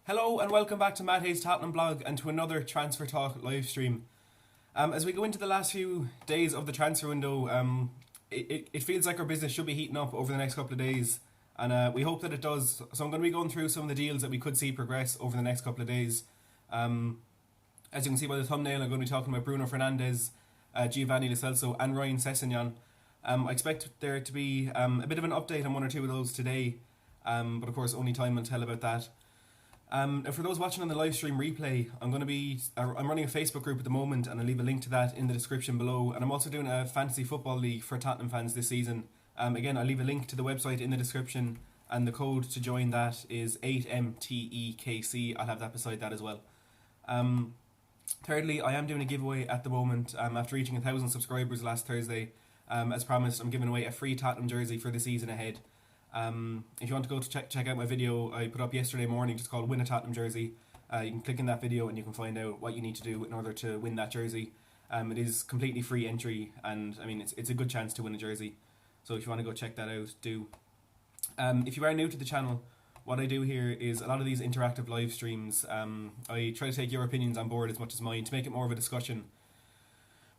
Hello and welcome back to Matt Hayes Tottenham blog and to another Transfer Talk live stream. As we go into the last few days of the transfer window, it feels like our business should be heating up over the next couple of days, and we hope that it does. So I'm going to be going through some of the deals that we could see progress over the next couple of days. As you can see by the thumbnail, I'm going to be talking about Bruno Fernandes, Giovanni Lo Celso and Ryan Sessegnon. I expect there to be a bit of an update on one or two of those today, but of course only time will tell about that. For those watching on the live stream replay, I'm running a Facebook group at the moment, and I'll leave a link to that in the description below. And I'm also doing a fantasy football league for Tottenham fans this season. Again, I'll leave a link to the website in the description, and the code to join that is 8MTEKC. I'll have that beside that as well. Thirdly, I am doing a giveaway at the moment. After reaching 1,000 subscribers last Thursday, as promised, I'm giving away a free Tottenham jersey for the season ahead. If you want to go to check out my video I put up yesterday morning, just called Win a Tottenham Jersey, you can click in that video and you can find out what you need to do in order to win that jersey. It is completely free entry, and I mean it's a good chance to win a jersey, so if you want to go check that out, do. If you are new to the channel, what I do here is a lot of these interactive live streams. I try to take your opinions on board as much as mine to make it more of a discussion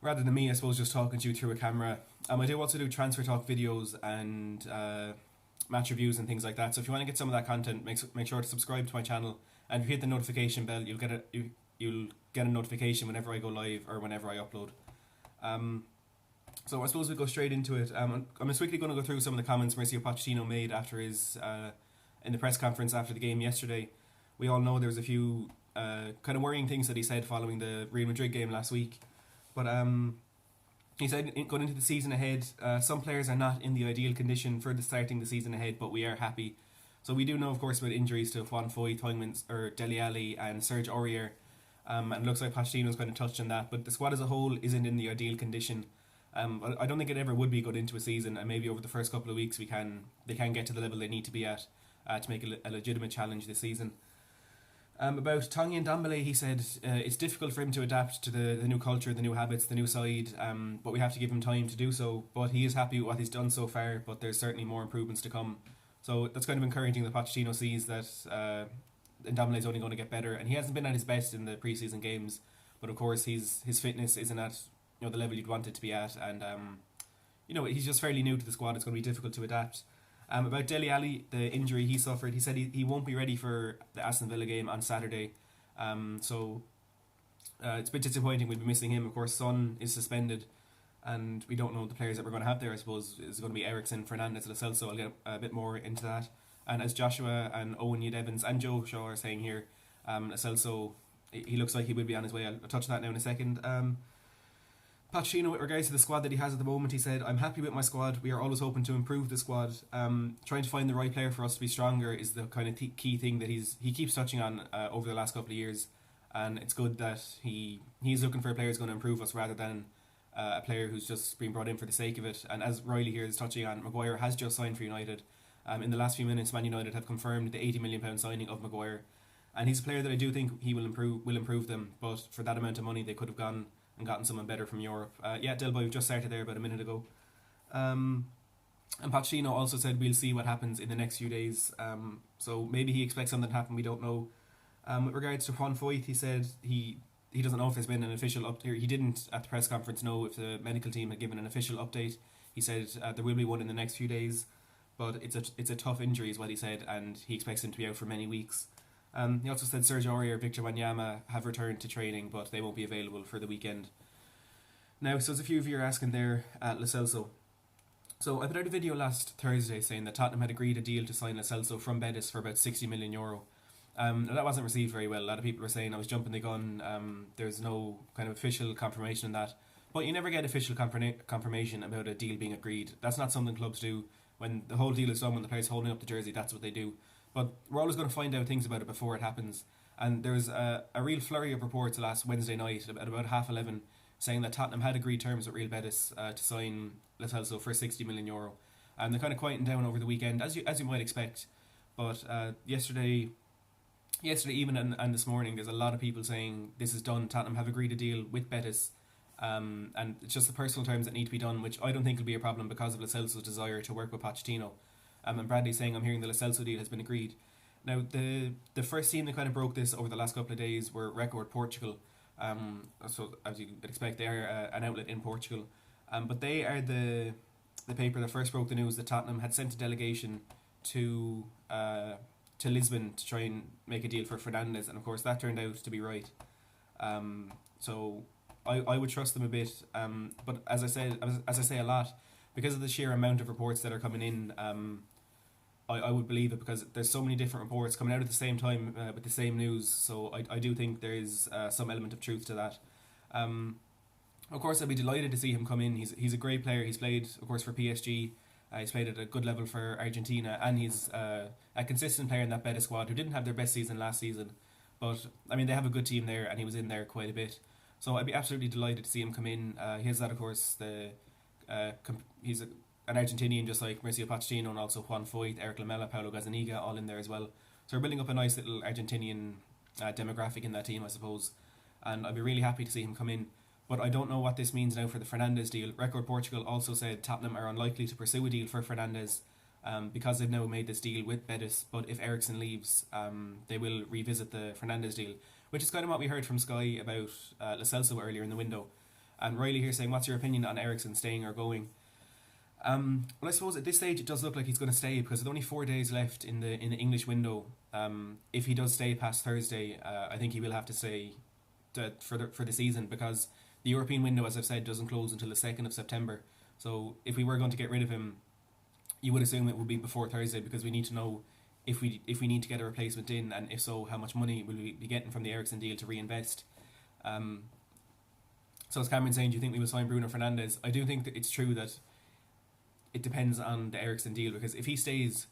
rather than me, I suppose, just talking to you through a camera. I do also do transfer talk videos and match reviews and things like that. So if you want to get some of that content, make sure to subscribe to my channel, and if you hit the notification bell, you'll get a notification whenever I go live or whenever I upload. So I suppose we go straight into it. I'm just quickly going to go through some of the comments Mauricio Pochettino made after his in the press conference after the game yesterday. We all know there was a few kind of worrying things that he said following the Real Madrid game last week, but he said going into the season ahead, some players are not in the ideal condition for starting the season ahead, but we are happy. So we do know, of course, about injuries to Juan Foyth, Dele Alli and Serge Aurier, and it looks like Pochettino's kind of touched on that, but the squad as a whole isn't in the ideal condition. I don't think it ever would be good into a season, and maybe over the first couple of weeks they can get to the level they need to be at to make a legitimate challenge this season. About Tanguy Ndombele, he said it's difficult for him to adapt to the new culture, the new habits, the new side, but we have to give him time to do so. But he is happy with what he's done so far, but there's certainly more improvements to come. So that's kind of encouraging that Pochettino sees that Ndombele is only going to get better, and he hasn't been at his best in the preseason games, but of course his fitness isn't at the level you'd want it to be at, and he's just fairly new to the squad. It's going to be difficult to adapt. About Dele Alli, the injury he suffered, he said he won't be ready for the Aston Villa game on Saturday. So it's a bit disappointing. We'll be missing him. Of course, Son is suspended, and we don't know the players that we're going to have there. I suppose it's going to be Eriksen, Fernandes, Lo Celso. I'll get a bit more into that. And as Joshua and Owen Evans and Joe Shaw are saying here, Lo Celso, he looks like he will be on his way. I'll touch on that now in a second. Pochettino, with regards to the squad that he has at the moment, he said, "I'm happy with my squad. We are always hoping to improve the squad. Trying to find the right player for us to be stronger is the kind of key thing that he keeps touching on over the last couple of years, and it's good that he's looking for a player who's going to improve us rather than a player who's just been brought in for the sake of it." And as Riley here is touching on, Maguire has just signed for United. In the last few minutes, Man United have confirmed the £80 million signing of Maguire, and he's a player that I do think he will improve them. But for that amount of money, they could have gone and gotten someone better from Europe. Del Boy, we've just started there about a minute ago. And Pochettino also said we'll see what happens in the next few days. So maybe he expects something to happen, we don't know. With regards to Juan Foyth, he said he doesn't know if there's been an official update. He didn't at the press conference know if the medical team had given an official update. He said there will be one in the next few days, but it's a tough injury is what he said, and he expects him to be out for many weeks. He also said Serge Aurier, Victor Wanyama have returned to training, but they won't be available for the weekend. Now, so as a few of you are asking there at Lo Celso. So I put out a video last Thursday saying that Tottenham had agreed a deal to sign Lo Celso from Betis for about €60 million. That wasn't received very well. A lot of people were saying I was jumping the gun. There's no kind of official confirmation on that. But you never get official confirmation about a deal being agreed. That's not something clubs do. When the whole deal is done, when the player's holding up the jersey, that's what they do. But we're always going to find out things about it before it happens. And there was a real flurry of reports last Wednesday night at about 11:30 saying that Tottenham had agreed terms with Real Betis to sign Lo Celso for €60 million. And they're kind of quieting down over the weekend, as you might expect. But yesterday evening and this morning, there's a lot of people saying this is done. Tottenham have agreed a deal with Betis. And it's just the personal terms that need to be done, which I don't think will be a problem because of Lo Celso's desire to work with Pochettino. And Bradley saying, I'm hearing the Lo Celso deal has been agreed. Now, the first team that kind of broke this over the last couple of days were Record Portugal. So as you would expect, they are an outlet in Portugal, but they are the paper that first broke the news that Tottenham had sent a delegation to Lisbon to try and make a deal for Fernandes, and of course that turned out to be right. So I would trust them a bit, but as I say a lot, because of the sheer amount of reports that are coming in, I would believe it because there's so many different reports coming out at the same time with the same news. So I do think there is some element of truth to that. Of course, I'd be delighted to see him come in. He's a great player. He's played, of course, for PSG. He's played at a good level for Argentina, and he's a consistent player in that Betis squad who didn't have their best season last season. But I mean, they have a good team there, and he was in there quite a bit. So I'd be absolutely delighted to see him come in. He has that, of course, he's an Argentinian just like Mauricio Pochettino, and also Juan Foyth, Eric Lamela, Paulo Gazzaniga, all in there as well. So we're building up a nice little Argentinian demographic in that team, I suppose. And I'd be really happy to see him come in. But I don't know what this means now for the Fernandes deal. Record Portugal also said Tottenham are unlikely to pursue a deal for Fernandes because they've now made this deal with Betis. But if Eriksen leaves, they will revisit the Fernandes deal, which is kind of what we heard from Sky about Lo Celso earlier in the window. And Riley here saying, what's your opinion on Eriksen staying or going? Well, I suppose at this stage it does look like he's going to stay because with only 4 days left in the English window. If he does stay past Thursday, I think he will have to stay for the season because the European window, as I've said, doesn't close until the 2nd of September. So if we were going to get rid of him, you would assume it would be before Thursday because we need to know if we need to get a replacement in, and if so, how much money will we be getting from the Eriksen deal to reinvest. So as Cameron saying, do you think we will sign Bruno Fernandes? I do think that it's true that it depends on the Eriksen deal because if he stays,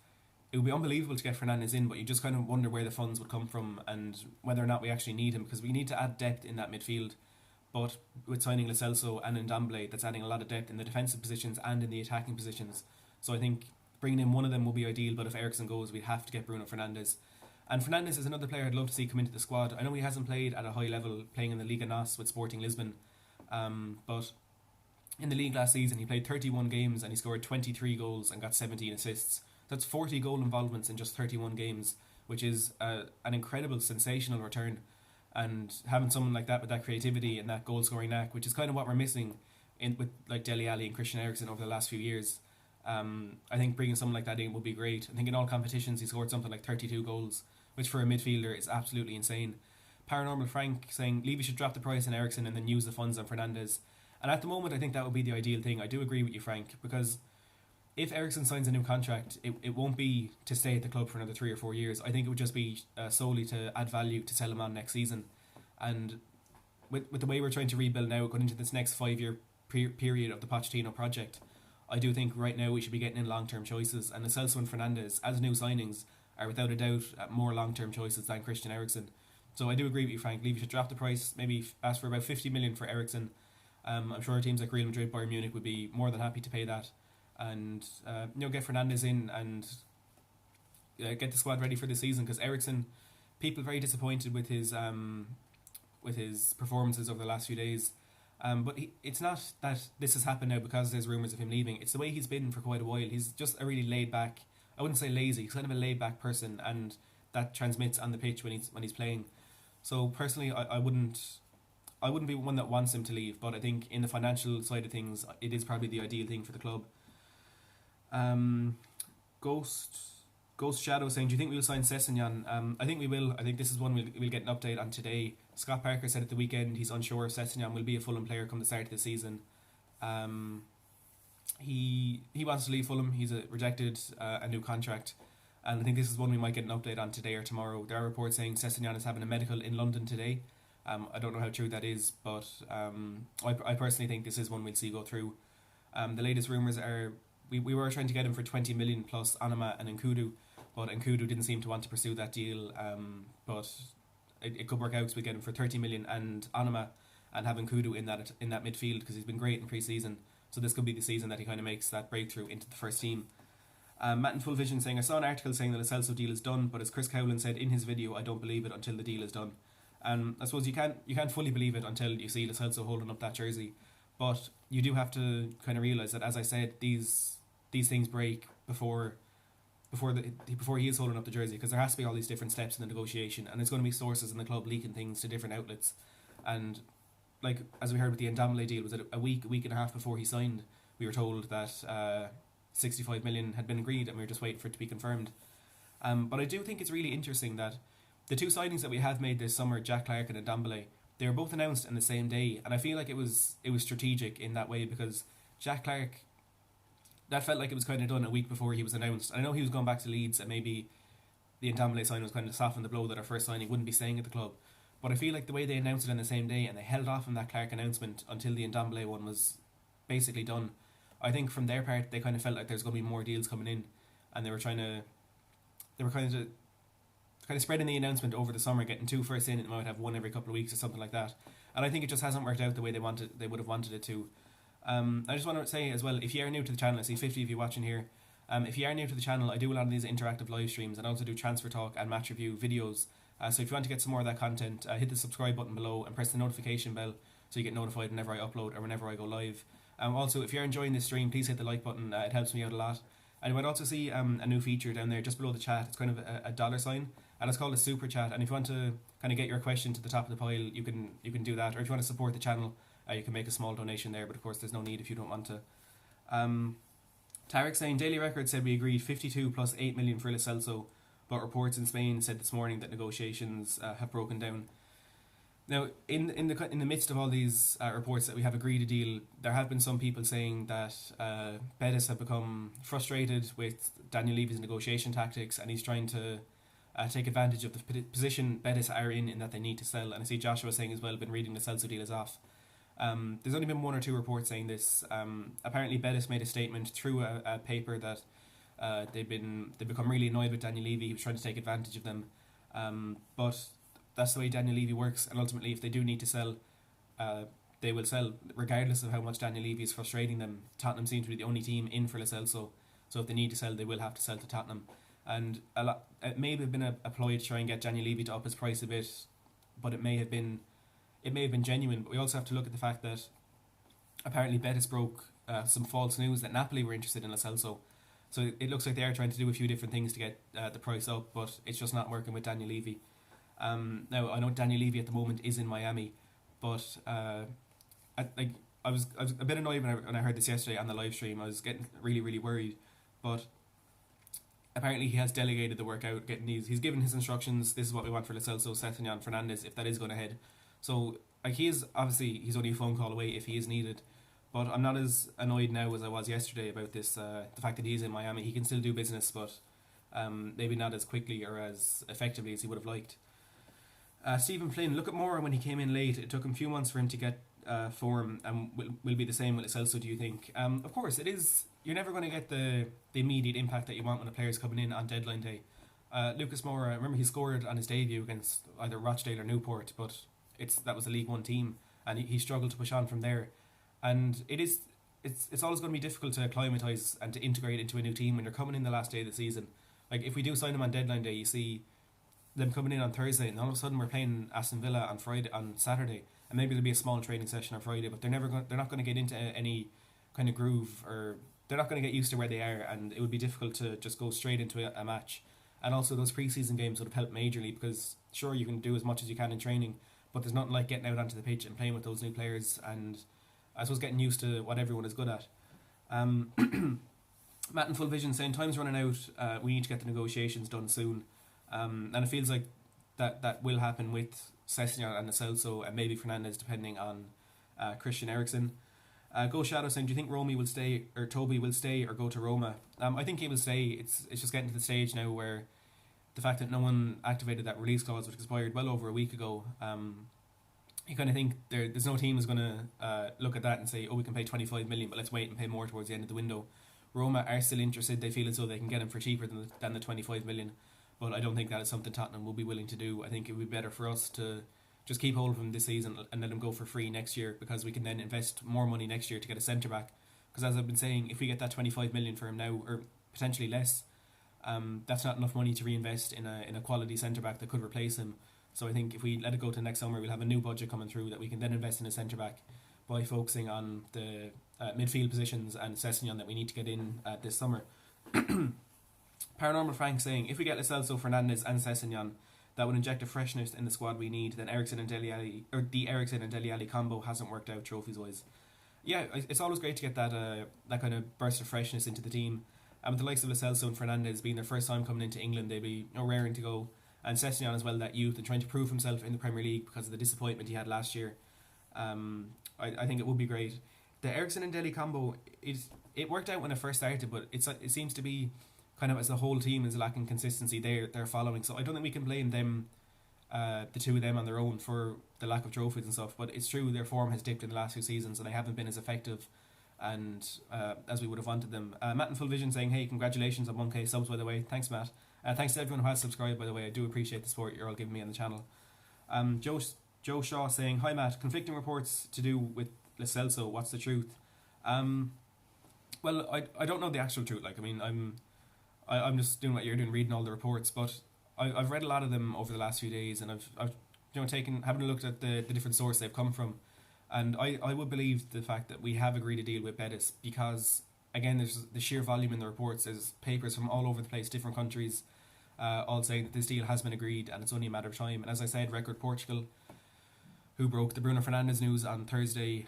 it would be unbelievable to get Fernandes in, but you just kind of wonder where the funds would come from and whether or not we actually need him because we need to add depth in that midfield. But with signing Lo Celso and Ndombele, that's adding a lot of depth in the defensive positions and in the attacking positions. So I think bringing in one of them will be ideal, but if Eriksen goes, we'd have to get Bruno Fernandes. And Fernandes is another player I'd love to see come into the squad. I know he hasn't played at a high level, playing in the Liga NOS with Sporting Lisbon, but in the league last season he played 31 games and he scored 23 goals and got 17 assists. That's 40 goal involvements in just 31 games, which is an incredible, sensational return. And having someone like that with that creativity and that goal scoring knack, which is kind of what we're missing with like Dele Alli and Christian Eriksen over the last few years, I think bringing someone like that in would be great. I think in all competitions he scored something like 32 goals, which for a midfielder is absolutely insane. Paranormal Frank saying Levy should drop the price on Eriksen and then use the funds on Fernandes. And at the moment I think that would be the ideal thing. I do agree with you, Frank, because if Eriksen signs a new contract, it won't be to stay at the club for another 3 or 4 years. I think it would just be solely to add value to sell him on next season. And with the way we're trying to rebuild now, going into this next 5-year period of the Pochettino project, I do think right now we should be getting in long-term choices. And Lo Celso and Fernandes, as new signings, are without a doubt more long-term choices than Christian Eriksen. So I do agree with you, Frank. Levy should drop the price, maybe ask for about 50 million for Eriksen. I'm sure teams like Real Madrid, Bayern Munich would be more than happy to pay that. And get Fernandes in and get the squad ready for the season, because Eriksen, people are very disappointed with his performances over the last few days. But it's not that this has happened now because there's rumours of him leaving. It's the way he's been for quite a while. He's just a really laid back, I wouldn't say lazy, he's kind of a laid back person, and that transmits on the pitch when he's playing. So personally, I wouldn't be one that wants him to leave, but I think in the financial side of things, it is probably the ideal thing for the club. Ghost Shadow saying, do you think we'll sign Sessegnon? I think we will. I think this is one we'll get an update on today. Scott Parker said at the weekend he's unsure if Sessegnon will be a Fulham player come the start of the season. He wants to leave Fulham. He's rejected a new contract, and I think this is one we might get an update on today or tomorrow. There are reports saying Sessegnon is having a medical in London today. I don't know how true that is, but I personally think this is one we'll see go through. The latest rumours are we were trying to get him for 20 million plus Anima and Nkudu, but Nkudu didn't seem to want to pursue that deal. But it could work out because we get him for 30 million and Anima, and have Nkudu in that midfield because he's been great in pre-season. So this could be the season that he kind of makes that breakthrough into the first team. Matt in Full Vision saying, I saw an article saying that the Celso deal is done, but as Chris Cowlin said in his video, I don't believe it until the deal is done. And I suppose you can't fully believe it until you see Lo Celso holding up that jersey. But you do have to kind of realise that, as I said, these things break before before he is holding up the jersey, because there has to be all these different steps in the negotiation, and it's going to be sources in the club leaking things to different outlets. And like as we heard with the Ndombele deal, was it a week and a half before he signed, we were told that 65 million had been agreed, and we were just waiting for it to be confirmed. But I do think it's really interesting that the two signings that we have made this summer, Jack Clarke and Ndombele, they were both announced on the same day, and I feel like it was strategic in that way, because Jack Clarke, that felt like it was kind of done a week before he was announced. I know he was going back to Leeds, and maybe the Ndombele signing was kind of softened the blow that our first signing wouldn't be staying at the club. But I feel like the way they announced it on the same day, and they held off on that Clarke announcement until the Ndombele one was basically done, I think from their part they kind of felt like there's going to be more deals coming in, and they were kind of spreading the announcement over the summer, getting two first in, and they might have one every couple of weeks or something like that. And I think it just hasn't worked out the way they would have wanted it to. I just want to say as well, if you are new to the channel, I see 50 of you watching here. If you are new to the channel, I do a lot of these interactive live streams, and I also do transfer talk and match review videos. So if you want to get some more of that content, hit the subscribe button below and press the notification bell so you get notified whenever I upload or whenever I go live. Also, if you're enjoying this stream, please hit the like button. It helps me out a lot. And you might also see a new feature down there just below the chat. It's kind of a dollar sign, and it's called a super chat. And if you want to kind of get your question to the top of the pile, you can do that. Or if you want to support the channel, you can make a small donation there. But of course, there's no need if you don't want to. Tarek saying Daily Record said we agreed 52 plus 8 million for Celso, but reports in Spain said this morning that negotiations have broken down. Now, in the midst of all these reports that we have agreed a deal, there have been some people saying that Betis have become frustrated with Daniel Levy's negotiation tactics, and he's trying to take advantage of the position Betis are in that they need to sell. And I see Joshua saying as well, been reading the Celso deal is off. There's only been one or two reports saying this. Apparently Betis made a statement through a paper that they've become really annoyed with Daniel Levy. He was trying to take advantage of them. But that's the way Daniel Levy works, and ultimately if they do need to sell, they will sell, regardless of how much Daniel Levy is frustrating them. Tottenham seem to be the only team in for Celso, so if they need to sell, they will have to sell to Tottenham. And it may have been a ploy to try and get Daniel Levy to up his price a bit, but it may have been genuine. But we also have to look at the fact that apparently Betis broke some false news that Napoli were interested in Celso. So it looks like they are trying to do a few different things to get the price up, but it's just not working with Daniel Levy. Now I know Daniel Levy at the moment is in Miami, but I was a bit annoyed when I heard this yesterday on the live stream. I was getting really worried, but apparently he has delegated the work out. He's given his instructions. This is what we want for Celso, Sessegnon, Fernandes, if that is going ahead. So like he's only a phone call away if he is needed. But I'm not as annoyed now as I was yesterday about this. The fact that he's in Miami, he can still do business, but maybe not as quickly or as effectively as he would have liked. Stephen Flynn, look at Moura when he came in late. It took him a few months for him to get form, and will be the same with Celso, do you think? Of course, it is. You're never going to get the immediate impact that you want when a player's coming in on deadline day. Lucas Moura, I remember he scored on his debut against either Rochdale or Newport, but that was a League One team, and he struggled to push on from there. And it's always going to be difficult to acclimatise and to integrate into a new team when you're coming in the last day of the season. Like if we do sign him on deadline day, you see them coming in on Thursday, and all of a sudden we're playing Aston Villa on Saturday, and maybe there'll be a small training session on Friday, but they're not going to get into any kind of groove, or they're not going to get used to where they are, and it would be difficult to just go straight into a match. And also those pre-season games would have helped majorly, because sure, you can do as much as you can in training, but there's nothing like getting out onto the pitch and playing with those new players, and I suppose getting used to what everyone is good at. Matt in Full Vision saying time's running out, we need to get the negotiations done soon. And it feels like that will happen with Sessegnon and Celso, and maybe Fernandes, depending on Christian Eriksen. Go Shadow saying, do you think Romy will stay, or Toby will stay, or go to Roma? I think he will stay. It's just getting to the stage now where the fact that no one activated that release clause, which expired well over a week ago, you kind of think there's no team is going to look at that and say, oh, we can pay 25 million, but let's wait and pay more towards the end of the window. Roma are still interested. They feel as though they can get him for cheaper than the 25 million. But I don't think that is something Tottenham will be willing to do. I think it would be better for us to just keep hold of him this season and let him go for free next year, because we can then invest more money next year to get a centre-back. Because as I've been saying, if we get that 25 million for him now, or potentially less, that's not enough money to reinvest in a quality centre-back that could replace him. So I think if we let it go to next summer, we'll have a new budget coming through that we can then invest in a centre-back by focusing on the midfield positions and Sessegnon that we need to get in this summer. Paranormal Frank saying, if we get Celso, Fernandes and Sessegnon, that would inject a freshness in the squad we need. Then Eriksen and Dele Alli, or the Eriksen and Dele Alli combo hasn't worked out trophies wise. Yeah, it's always great to get that kind of burst of freshness into the team. And with the likes of Celso and Fernandes being their first time coming into England, they'd be raring to go. And Sessegnon as well, that youth, and trying to prove himself in the Premier League because of the disappointment he had last year. I think it would be great. The Eriksen and Dele combo, it worked out when it first started, but it seems to be kind of, as the whole team is lacking consistency, they're following. So I don't think we can blame them, the two of them on their own, for the lack of trophies and stuff. But it's true, their form has dipped in the last few seasons and they haven't been as effective and as we would have wanted them. Matt in Full Vision saying, hey, congratulations on 1k subs, by the way. Thanks, Matt. Thanks to everyone who has subscribed, by the way. I do appreciate the support you're all giving me on the channel. Joe Shaw saying, hi Matt, conflicting reports to do with Lo Celso, what's the truth? Well, I don't know the actual truth. Like, I mean, I'm just doing what you're doing, reading all the reports, but I've read a lot of them over the last few days, and I've having a look at the different sources they've come from, and I would believe the fact that we have agreed a deal with Betis, because again, there's the sheer volume in the reports. There's papers from all over the place, different countries, all saying that this deal has been agreed and it's only a matter of time. And as I said, Record Portugal, who broke the Bruno Fernandes news on Thursday,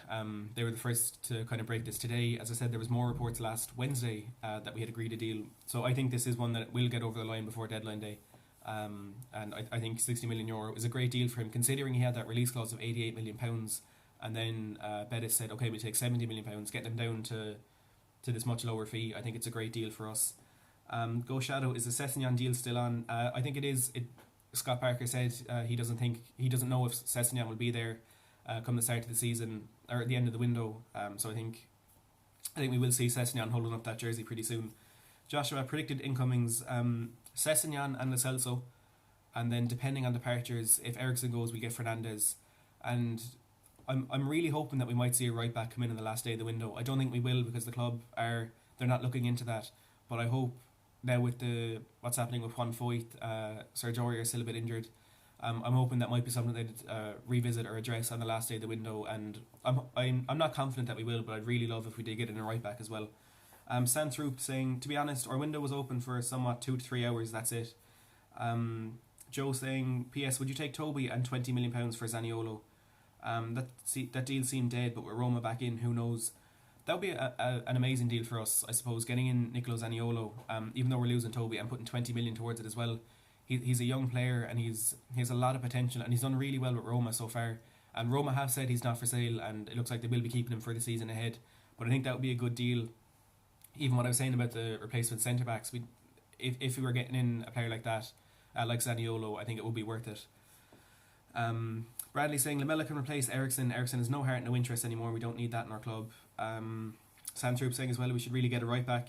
they were the first to kind of break this today. As I said, there was more reports last Wednesday that we had agreed a deal. So I think this is one that will get over the line before deadline day. And I think €60 million is a great deal for him, considering he had that release clause of £88 million. And then Betis said, okay, we'll take £70 million, get them down to this much lower fee. I think it's a great deal for us. Go Shadow, is the Sessegnon deal still on? I think it is. Scott Parker said he doesn't know if Sessegnon will be there come the start of the season or at the end of the window. So I think we will see Sessegnon holding up that jersey pretty soon. Joshua predicted incomings, Sessegnon and Lo Celso, and then depending on departures, if Eriksen goes, we get Fernandes. And I'm really hoping that we might see a right back come in the last day of the window. I don't think we will, because the club they're not looking into that. But I hope now with what's happening with Juan Foyth, Serge Aurier is still a bit injured. I'm hoping that might be something they'd revisit or address on the last day of the window. And I'm not confident that we will, but I'd really love if we did get in a right back as well. Santhroop saying, to be honest, our window was open for somewhat 2 to 3 hours. That's it. Joe saying, P.S. would you take Toby and £20 million for Zaniolo? That deal seemed dead, but with Roma back in, who knows? That would be an amazing deal for us, I suppose, getting in Nicolo Zaniolo, even though we're losing Toby, and putting 20 million towards it as well. He's a young player, and he has a lot of potential, and he's done really well with Roma so far. And Roma have said he's not for sale, and it looks like they will be keeping him for the season ahead. But I think that would be a good deal. Even what I was saying about the replacement centre backs, if we were getting in a player like that, like Zaniolo, I think it would be worth it. Bradley saying Lamella can replace Eriksen. Eriksen has no heart, no interest anymore. We don't need that in our club. Sandtroop saying as well, we should really get a right back.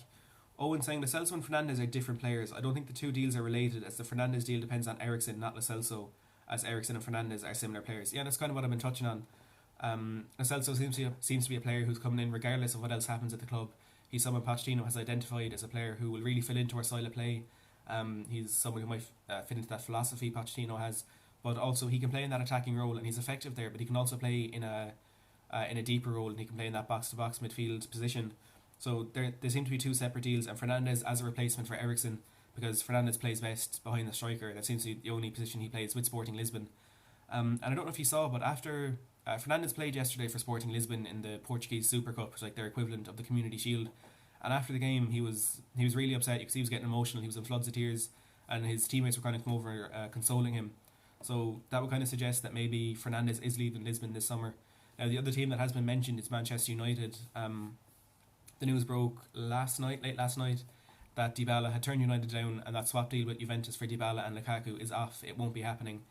Owen saying Lo Celso and Fernandes are different players. I don't think the two deals are related, as the Fernandes deal depends on Eriksen, not Lo Celso, as Eriksen and Fernandes are similar players. Yeah, that's kind of what I've been touching on. Lo Celso seems to be a player who's coming in regardless of what else happens at the club. He's someone Pochettino has identified as a player who will really fit into our style of play. He's someone who might fit into that philosophy Pochettino has. But also he can play in that attacking role, and he's effective there. But he can also play in a deeper role, and he can play in that box-to-box midfield position. So there seem to be two separate deals, and Fernandes as a replacement for Eriksen, because Fernandes plays best behind the striker. That seems to be the only position he plays with Sporting Lisbon. And I don't know if you saw, but after Fernandes played yesterday for Sporting Lisbon in the Portuguese Super Cup, which is like their equivalent of the Community Shield. And after the game, he was really upset because he was getting emotional. He was in floods of tears, and his teammates were kind of come over consoling him. So that would kind of suggest that maybe Fernandes is leaving Lisbon this summer. Now, the other team that has been mentioned is Manchester United. The news broke late last night, that Dybala had turned United down, and that swap deal with Juventus for Dybala and Lukaku is off. It won't be happening.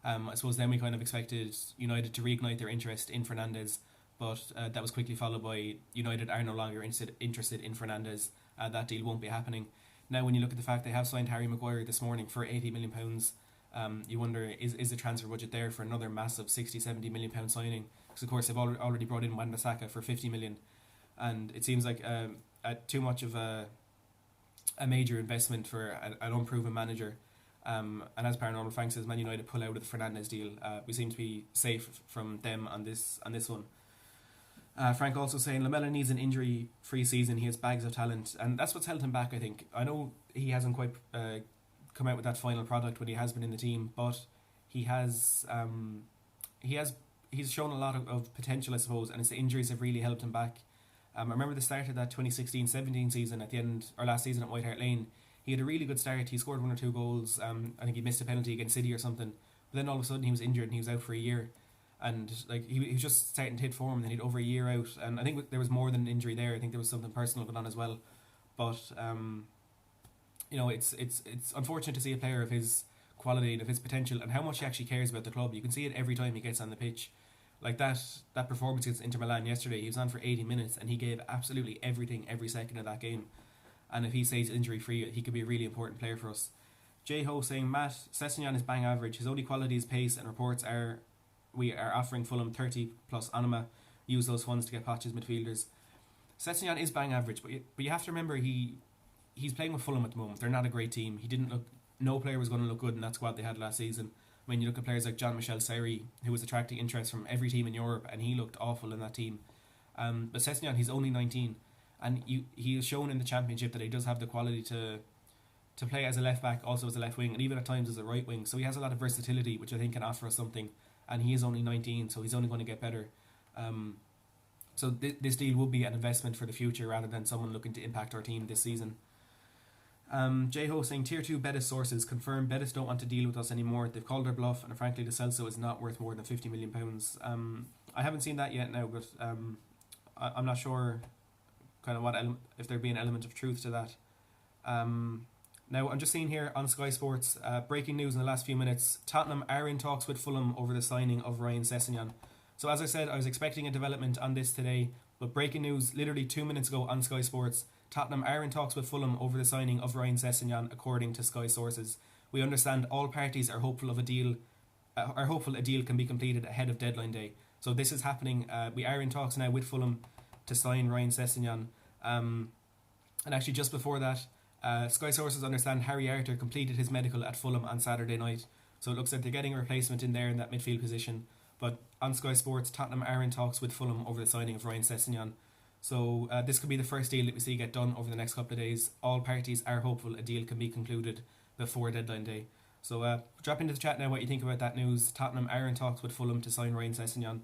I suppose then we kind of expected United to reignite their interest in Fernandes, but that was quickly followed by United are no longer interested in Fernandes. That deal won't be happening. Now, when you look at the fact they have signed Harry Maguire this morning for £80 million, you wonder, is the transfer budget there for another massive £60-70 million signing? Because of course they've already brought in Wan-Bissaka for 50 million, and it seems like too much of a major investment for an unproven manager. And as Paranormal Frank says, Man United pull out of the Fernandes deal. We seem to be safe from them on this one. Frank also saying Lamella needs an injury-free season. He has bags of talent, and that's what's held him back, I think. I know he hasn't quite come out with that final product when he has been in the team, but he's shown a lot of potential, I suppose, and his injuries have really helped him back. I remember the start of that 2016-17 season at the end, or last season at White Hart Lane. He had a really good start. He scored 1 or 2 goals. I think he missed a penalty against City or something. But then all of a sudden he was injured and he was out for a year. And like he was just starting to hit form, and then he'd over a year out. And I think there was more than an injury there. I think there was something personal going on as well. But it's unfortunate to see a player of his quality and of his potential and how much he actually cares about the club. You can see it every time he gets on the pitch. Like that performance against Inter Milan yesterday, he was on for 80 minutes and he gave absolutely everything every second of that game. And if he stays injury free, he could be a really important player for us. J Ho saying, Matt, Sessegnon is bang average. His only quality is pace, and reports are we are offering Fulham 30 plus Anima. Use those funds to get Poch's midfielders. Sessegnon is bang average, but you have to remember he's playing with Fulham at the moment. They're not a great team. No player was going to look good in that squad they had last season. When you look at players like Jean-Michel Seri, who was attracting interest from every team in Europe, and he looked awful in that team. But Sessegnon, he's only 19, and he has shown in the Championship that he does have the quality to play as a left back, also as a left wing, and even at times as a right wing. So he has a lot of versatility, which I think can offer us something. And he is only 19, so he's only going to get better. So this deal will be an investment for the future rather than someone looking to impact our team this season. J-Ho saying, Tier 2 Betis sources confirm Betis don't want to deal with us anymore. They've called their bluff, and frankly the Celso is not worth more than £50 million. I haven't seen that yet now, but I'm not sure kind of if there'd be an element of truth to that. Now I'm just seeing here on Sky Sports, breaking news in the last few minutes. Tottenham are in talks with Fulham over the signing of Ryan Sessegnon. So as I said, I was expecting a development on this today, but breaking news literally 2 minutes ago on Sky Sports. Tottenham are in talks with Fulham over the signing of Ryan Sessegnon, according to Sky sources. We understand all parties are hopeful a deal can be completed ahead of deadline day. So this is happening. We are in talks now with Fulham to sign Ryan Sessegnon. And actually just before that, Sky sources understand Harry Arter completed his medical at Fulham on Saturday night. So it looks like they're getting a replacement in there in that midfield position. But on Sky Sports, Tottenham are in talks with Fulham over the signing of Ryan Sessegnon. So this could be the first deal that we see get done over the next couple of days. All parties are hopeful a deal can be concluded before deadline day. So drop into the chat now what you think about that news. Tottenham are in talks with Fulham to sign Ryan Sessegnon.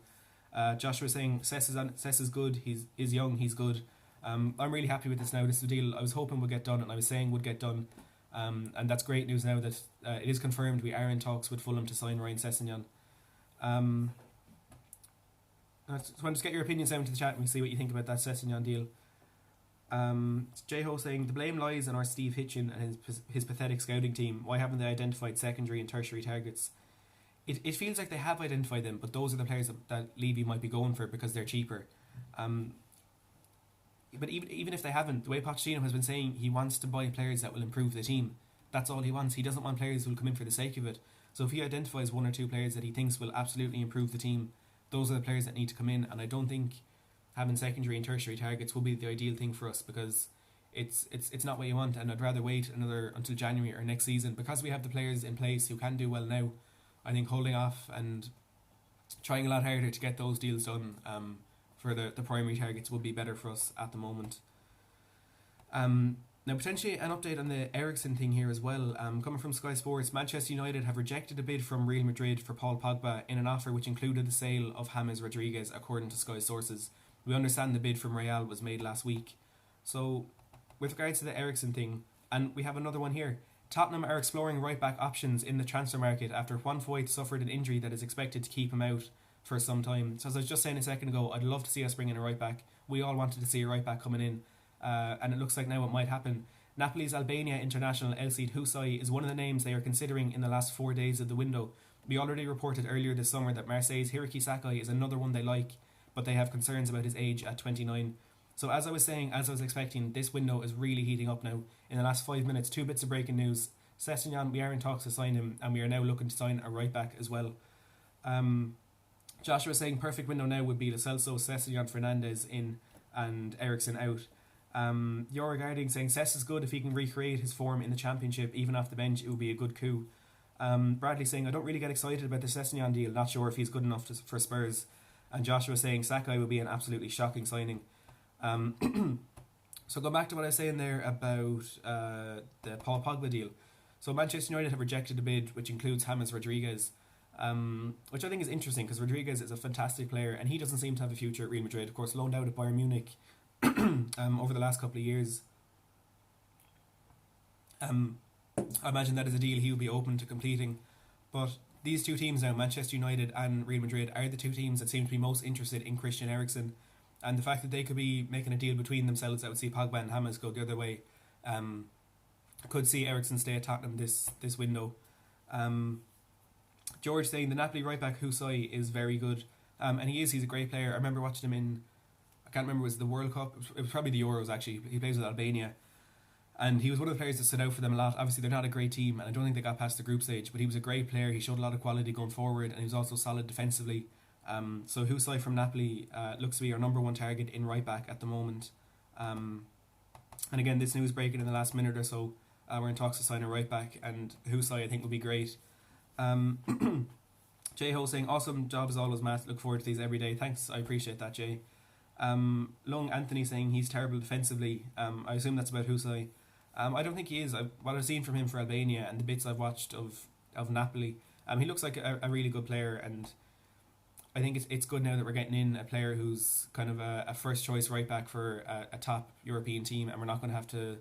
Joshua saying Sess is good. He's young. He's good. I'm really happy with this now. This is a deal I was hoping would get done, and I was saying would get done. And that's great news now that it is confirmed we are in talks with Fulham to sign Ryan Sessegnon. I just want to get your opinions down to the chat and we see what you think about that Sessegnon deal. J-Ho saying, the blame lies on our Steve Hitchin and his pathetic scouting team. Why haven't they identified secondary and tertiary targets? It feels like they have identified them, but those are the players that Levy might be going for because they're cheaper. But even if they haven't, the way Pochettino has been saying, he wants to buy players that will improve the team. That's all he wants. He doesn't want players who will come in for the sake of it. So if he identifies 1 or 2 players that he thinks will absolutely improve the team, those are the players that need to come in. And I don't think having secondary and tertiary targets will be the ideal thing for us, because it's not what you want. And I'd rather wait until January or next season, because we have the players in place who can do well now. I think holding off and trying a lot harder to get those deals done for the primary targets will be better for us at the moment. Now potentially an update on the Eriksen thing here as well. Coming from Sky Sports, Manchester United have rejected a bid from Real Madrid for Paul Pogba in an offer which included the sale of James Rodriguez, according to Sky sources. We understand the bid from Real was made last week. So with regards to the Eriksen thing, and we have another one here, Tottenham are exploring right-back options in the transfer market after Juan Foyth suffered an injury that is expected to keep him out for some time. So as I was just saying a second ago, I'd love to see us bring in a right-back. We all wanted to see a right-back coming in, and it looks like now it might happen. Napoli's Albania international Elseid Husay is one of the names they are considering in the last 4 days of the window. We already reported earlier this summer that Marseille's Hiraki Sakai is another one they like, but they have concerns about his age at 29. So as I was expecting, this window is really heating up now. In the last 5 minutes, 2 bits of breaking news. Sessegnon, we are in talks to sign him, and we are now looking to sign a right back as well. Joshua saying perfect window now would be the Celso, Sessegnon, Fernandes in and Eriksen out. You're regarding saying Cess is good if he can recreate his form in the Championship, even off the bench, it would be a good coup. Bradley saying I don't really get excited about the Sessegnon deal, not sure if he's good enough for Spurs. And Joshua saying Sakai would be an absolutely shocking signing. So going back to what I was saying there about the Paul Pogba deal. So Manchester United have rejected a bid which includes James Rodriguez, which I think is interesting because Rodriguez is a fantastic player and he doesn't seem to have a future at Real Madrid. Of course, loaned out at Bayern Munich over the last couple of years. I imagine that is a deal he would be open to completing. But these two teams now, Manchester United and Real Madrid, are the two teams that seem to be most interested in Christian Eriksen. And the fact that they could be making a deal between themselves, I would see Pogba and James go the other way. Could see Eriksen stay at Tottenham this window. George saying the Napoli right back Husai is very good. And he's a great player. I remember watching him in, I can't remember, was it the World Cup? It was probably the Euros actually. He plays with Albania. And he was one of the players that stood out for them a lot. Obviously they're not a great team and I don't think they got past the group stage, but he was a great player. He showed a lot of quality going forward and he was also solid defensively. So Husai from Napoli looks to be our number one target in right back at the moment. And again, this news breaking in the last minute or so. We're in talks to sign a right back and Husai I think would be great. Jay Ho saying awesome job as always, Matt. Look forward to these every day. Thanks, I appreciate that, Jay. Lung Anthony saying he's terrible defensively. I assume that's about Husai. I don't think he is. What I've seen from him for Albania and the bits I've watched of Napoli, he looks like a really good player, and I think it's good now that we're getting in a player who's kind of a first choice right back for a top European team, and we're not going to have to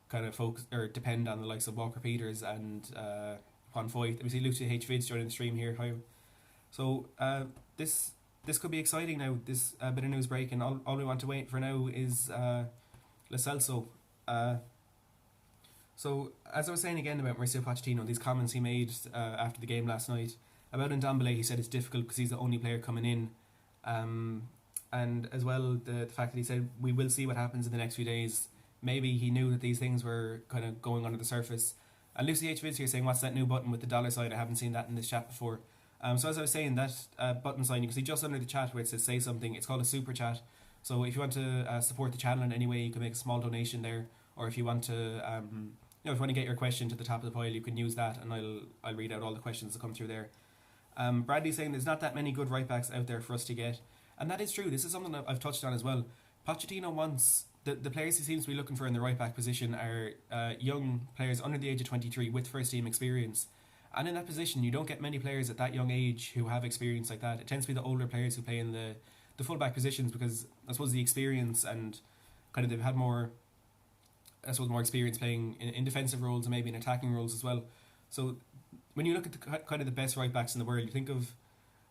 kind of focus or depend on the likes of Walker Peters and Juan Foyth. We see Lucia H. Vids joining the stream here. Hi. So this could be exciting now, this bit of news break, and all we want to wait for now is Celso. So, as I was saying again about Mauricio Pochettino, these comments he made after the game last night about Ndombele, he said it's difficult because he's the only player coming in. And as well, the fact that he said we will see what happens in the next few days. Maybe he knew that these things were kind of going under the surface. And Lucy H. Vids here saying, what's that new button with the dollar sign? I haven't seen that in this chat before. So as I was saying, that button sign, you can see just under the chat where it says say something. It's called a super chat. So if you want to support the channel in any way, you can make a small donation there. Or if you want to... if you want to get your question to the top of the pile, you can use that, and I'll read out all the questions that come through there. Bradley saying there's not that many good right backs out there for us to get, and that is true. This is something that I've touched on as well. Pochettino wants the players he seems to be looking for in the right back position are young players under the age of 23 with first team experience, and in that position you don't get many players at that young age who have experience like that. It tends to be the older players who play in the full back positions because I suppose the experience and kind of they've had more experience playing in defensive roles and maybe in attacking roles as well. So when you look at the kind of the best right backs in the world, you think of,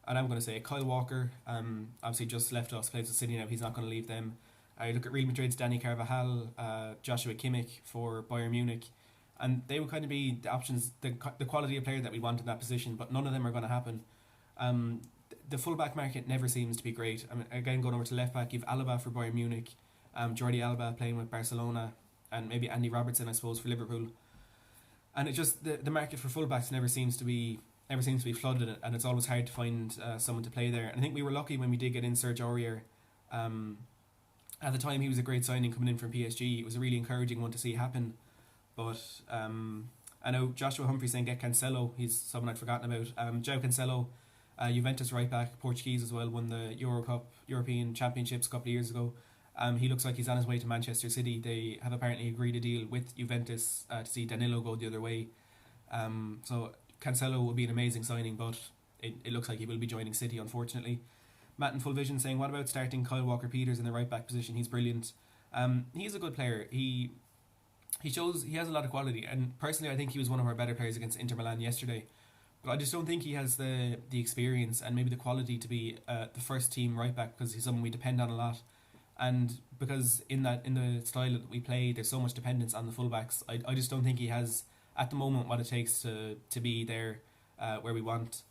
and I'm going to say Kyle Walker, obviously just left us, plays with City now, he's not going to leave them. I look at Real Madrid's Dani Carvajal, Joshua Kimmich for Bayern Munich, and they would kind of be the options, the quality of player that we want in that position, but none of them are going to happen. The full back market never seems to be great. I mean, again, going over to left back, you've Alaba for Bayern Munich, Jordi Alba playing with Barcelona, and maybe Andy Robertson, I suppose, for Liverpool. And it just the market for fullbacks never seems to be flooded, and it's always hard to find someone to play there. And I think we were lucky when we did get in Serge Aurier. At the time, he was a great signing coming in from PSG. It was a really encouraging one to see happen. But I know Joshua Humphrey saying get Cancelo. He's someone I'd forgotten about. João Cancelo, Juventus right back, Portuguese as well, won the European Championships a couple of years ago. He looks like he's on his way to Manchester City. They have apparently agreed a deal with Juventus to see Danilo go the other way. So Cancelo will be an amazing signing, but it looks like he will be joining City, unfortunately. Matt in Full Vision saying, what about starting Kyle Walker-Peters in the right back position? He's brilliant. He's a good player. He shows he has a lot of quality, and personally I think he was one of our better players against Inter Milan yesterday. But I just don't think he has the experience and maybe the quality to be the first team right back, because he's someone we depend on a lot. And because in the style that we play, there's so much dependence on the fullbacks. I just don't think he has at the moment what it takes to be there where we want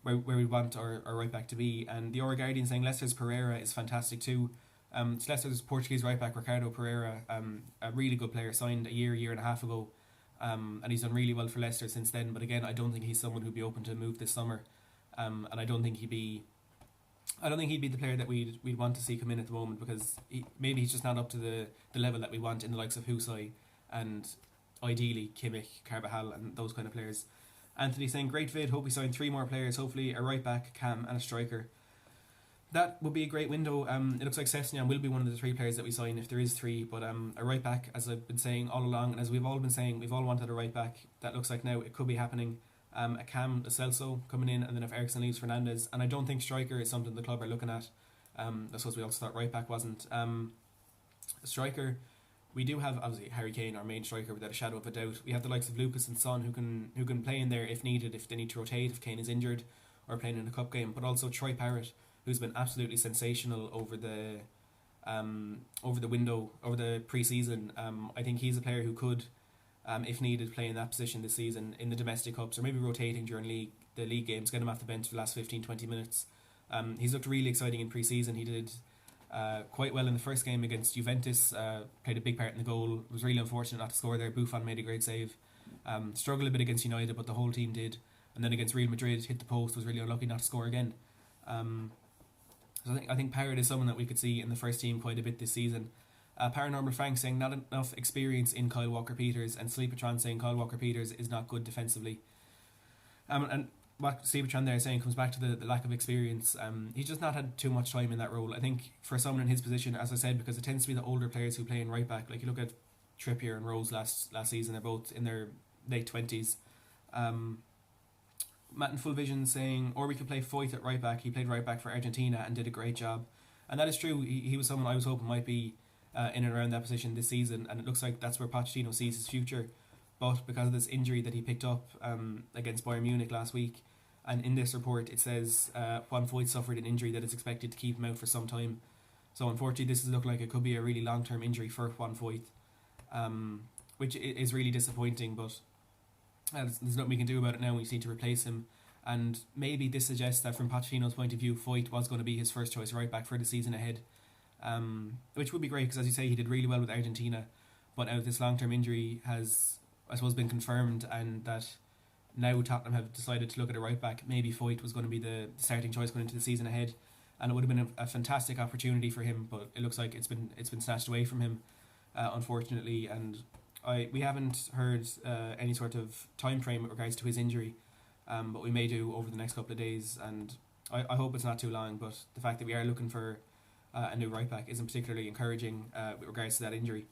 our right back to be. And the Aura Guardian saying Leicester's Pereira is fantastic too. It's Leicester's Portuguese right back Ricardo Pereira, a really good player, signed a year and a half ago, and he's done really well for Leicester since then. But again, I don't think he's someone who'd be open to a move this summer, and I don't think he'd be the player that we'd want to see come in at the moment, because maybe he's just not up to the level that we want in the likes of Husai and ideally Kimmich, Carvajal and those kind of players. Anthony saying, great vid, hope we sign 3 more players, hopefully a right back, Cam and a striker. That would be a great window. It looks like Sessegnon will be one of the three players that we sign if there is three. But a right back, as I've been saying all along, and as we've all been saying, we've all wanted a right back. That looks like now it could be happening. A Cam, a Celso coming in, and then if Eriksen leaves, Fernandes. And I don't think striker is something the club are looking at. I suppose we also thought right back wasn't. A striker, we do have obviously Harry Kane, our main striker, without a shadow of a doubt. We have the likes of Lucas and Son who can play in there if needed, if they need to rotate, if Kane is injured or playing in a cup game. But also Troy Parrott, who's been absolutely sensational over the window, over the pre-season. I think he's a player who could, if needed, play in that position this season in the domestic cups, or maybe rotating during the league games, get him off the bench for the last 15-20 minutes. He's looked really exciting in pre-season. He did quite well in the first game against Juventus, played a big part in the goal. It was really unfortunate not to score there. Buffon made a great save. Struggled a bit against United, but the whole team did. And then against Real Madrid, hit the post, was really unlucky not to score again. So I think Parrott is someone that we could see in the first team quite a bit this season. Paranormal Frank saying not enough experience in Kyle Walker-Peters, and Sleepatron saying Kyle Walker-Peters is not good defensively. And what Sleepatron there is saying comes back to the lack of experience. He's just not had too much time in that role. I think for someone in his position, as I said, because it tends to be the older players who play in right back. Like you look at Trippier and Rose last season, they're both in their late 20s. Matt in Full Vision saying, or we could play Foyt at right back. He played right back for Argentina and did a great job. And that is true. He was someone I was hoping might be in and around that position this season, and it looks like that's where Pochettino sees his future. But because of this injury that he picked up against Bayern Munich last week, and in this report it says Juan Foyt suffered an injury that is expected to keep him out for some time. So unfortunately this is looking like it could be a really long-term injury for Juan Foyt, which is really disappointing, but there's nothing we can do about it now. We just need to replace him. And maybe this suggests that from Pochettino's point of view, Foyt was going to be his first choice right back for the season ahead, which would be great because, as you say, he did really well with Argentina, but now this long-term injury has, I suppose, been confirmed, and that now Tottenham have decided to look at a right back. Maybe Foyt was going to be the starting choice going into the season ahead, and it would have been a fantastic opportunity for him, but it looks like it's been snatched away from him, unfortunately. And we haven't heard any sort of time frame with regards to his injury, but we may do over the next couple of days, and I hope it's not too long. But the fact that we are looking for a new right back isn't particularly encouraging with regards to that injury.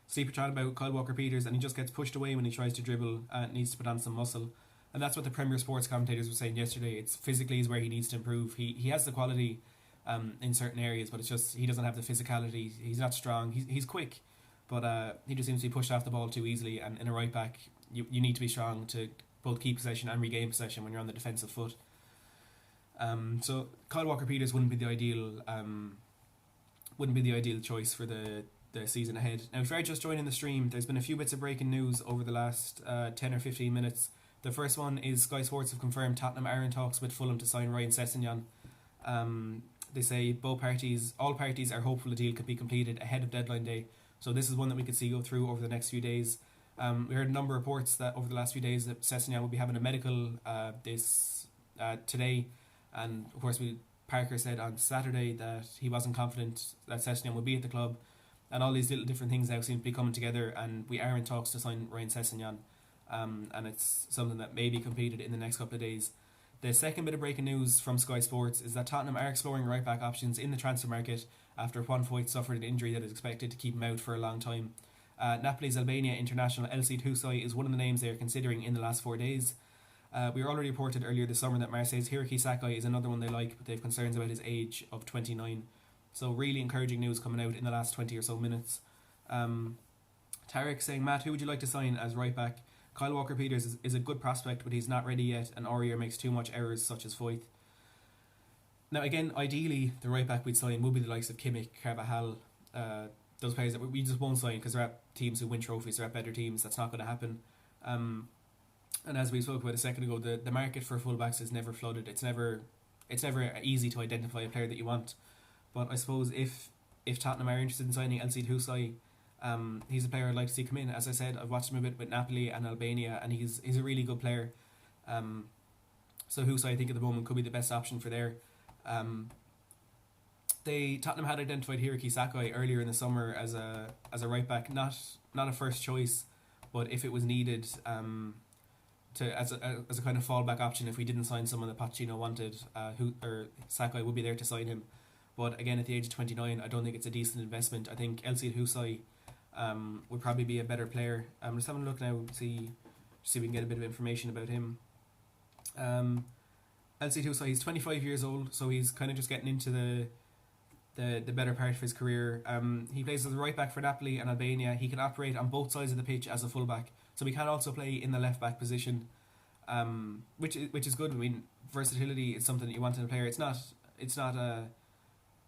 Sleeper chat about Kyle Walker-Peters, and he just gets pushed away when he tries to dribble and needs to put on some muscle, and that's what the Premier Sports commentators were saying yesterday. It's physically is where he needs to improve. He has the quality in certain areas, but it's just he doesn't have the physicality. He's not strong. He's quick, but he just seems to be pushed off the ball too easily, and in a right back you need to be strong to both keep possession and regain possession when you're on the defensive foot. So Kyle Walker-Peters wouldn't be the ideal choice for the season ahead. Now, if you're just joining the stream, there's been a few bits of breaking news over the last 10 or 15 minutes. The first one is Sky Sports have confirmed Tottenham are in talks with Fulham to sign Ryan Sessegnon. They say all parties are hopeful the deal could be completed ahead of deadline day. So this is one that we could see go through over the next few days. We heard a number of reports that over the last few days that Sessegnon will be having a medical today, and of course Parker said on Saturday that he wasn't confident that Sessegnon would be at the club, and all these little different things now seem to be coming together, and we are in talks to sign Ryan Sessegnon, and it's something that may be completed in the next couple of days. The second bit of breaking news from Sky Sports is that Tottenham are exploring right back options in the transfer market after Juan Foyt suffered an injury that is expected to keep him out for a long time. Napoli's Albania international Elseid Husay is one of the names they are considering in the last 4 days. We were already reported earlier this summer that Marseille's Hiraki Sakai is another one they like, but they have concerns about his age of 29. So really encouraging news coming out in the last 20 or so minutes. Tarek saying, Matt, who would you like to sign as right back? Kyle Walker-Peters is a good prospect, but he's not ready yet, and Aurier makes too much errors such as Foyt. Now again, ideally the right back we'd sign would be the likes of Kimmich, Carvajal, those players that we just won't sign because they're at teams who win trophies, they're at better teams. That's not going to happen. And as we spoke about a second ago, the market for fullbacks is never flooded. It's never easy to identify a player that you want. But I suppose if Tottenham are interested in signing Elseid Husay, he's a player I'd like to see come in. As I said, I've watched him a bit with Napoli and Albania, and he's a really good player. So Husay, I think at the moment could be the best option for there. Tottenham had identified Hiraki Sakai earlier in the summer as a right back, not a first choice, but if it was needed, to as a kind of fallback option if we didn't sign someone that Pochettino wanted. Sakai would be there to sign him, but again at the age of 29, I don't think it's a decent investment. I think El Husai would probably be a better player. I'm just having a look now to see if we can get a bit of information about him. El Husai, he's 25 years old, so he's kind of just getting into the better part of his career. He plays as a right back for Napoli and Albania. He can operate on both sides of the pitch as a full back, so he can also play in the left back position, which is good. I mean, versatility is something that you want in a player. It's not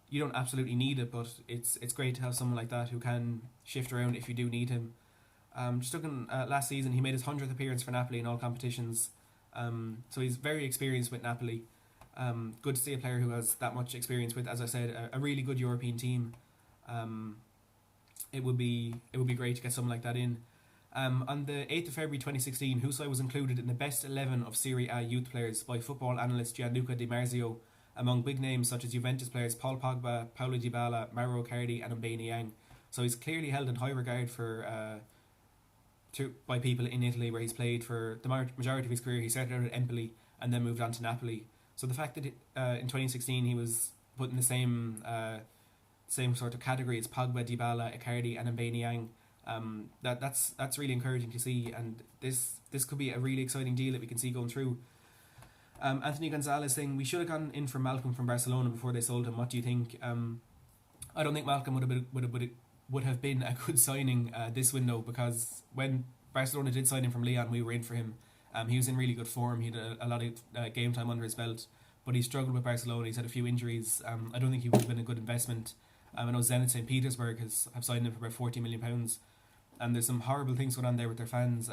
you don't absolutely need it, but it's great to have someone like that who can shift around if you do need him. Just looking at last season, he made his 100th appearance for Napoli in all competitions. So he's very experienced with Napoli. Good to see a player who has that much experience with, as I said, a really good European team. It would be great to get someone like that in. On the 8th of February 2016, Husai was included in the best 11 of Serie A youth players by football analyst Gianluca Di Marzio, among big names such as Juventus players Paul Pogba, Paulo Dybala, Mauro Icardi and Aubameyang. So he's clearly held in high regard by people in Italy, where he's played for the majority of his career. He started out at Empoli and then moved on to Napoli. So the fact that in 2016 he was put in the same sort of category as Pogba, Dybala, Icardi and Aubameyang, that's really encouraging to see, and this could be a really exciting deal that we can see going through. Anthony Gonzalez saying we should have gone in for Malcolm from Barcelona before they sold him. What do you think? I don't think Malcolm would have been a good signing this window, because when Barcelona did sign him from Lyon, we were in for him. He was in really good form. He had a lot of game time under his belt, but he struggled with Barcelona. He's had a few injuries. I don't think he would have been a good investment. I know Zenit St. Petersburg have signed him for about £40 million, and there's some horrible things going on there with their fans.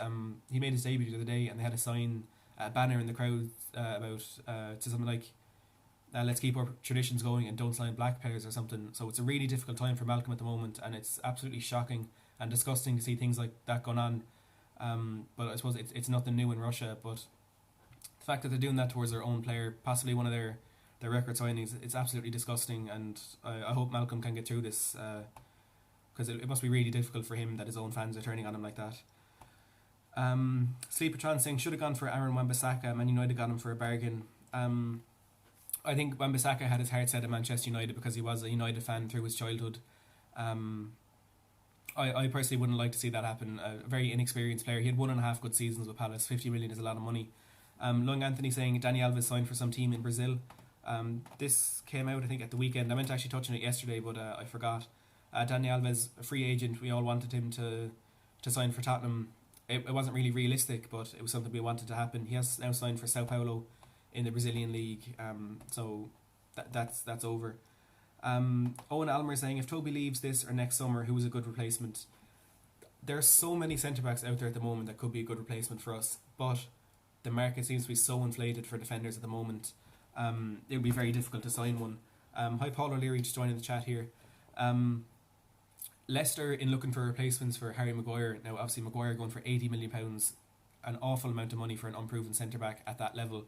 He made his debut the other day, and they had a sign, a banner in the crowd to something like, let's keep our traditions going and don't sign black players or something. So it's a really difficult time for Malcolm at the moment, and it's absolutely shocking and disgusting to see things like that going on. But I suppose it's nothing new in Russia, but the fact that they're doing that towards their own player, possibly one of their record signings, it's absolutely disgusting, and I hope Malcolm can get through this, because it must be really difficult for him that his own fans are turning on him like that. Sleepatron saying should have gone for Aaron Wan-Bissaka. Man United got him for a bargain. I think Wan-Bissaka had his heart set at Manchester United because he was a United fan through his childhood. I personally wouldn't like to see that happen. A very inexperienced player. He had 1.5 good seasons with Palace. 50 million is a lot of money. Lung Anthony saying Dani Alves signed for some team in Brazil. This came out, I think, at the weekend. I meant to actually touch on it yesterday, but I forgot. Dani Alves, a free agent. We all wanted him to sign for Tottenham. It wasn't really realistic, but it was something we wanted to happen. He has now signed for Sao Paulo in the Brazilian league. So that's over. Owen Almer saying if Toby leaves this or next summer, who is a good replacement? There are so many centre-backs out there at the moment that could be a good replacement for us, but the market seems to be so inflated for defenders at the moment. It would be very difficult to sign one. Hi Paul O'Leary, just joining the chat here. Leicester in looking for replacements for Harry Maguire. Now obviously Maguire going for £80 million, an awful amount of money for an unproven centre-back at that level.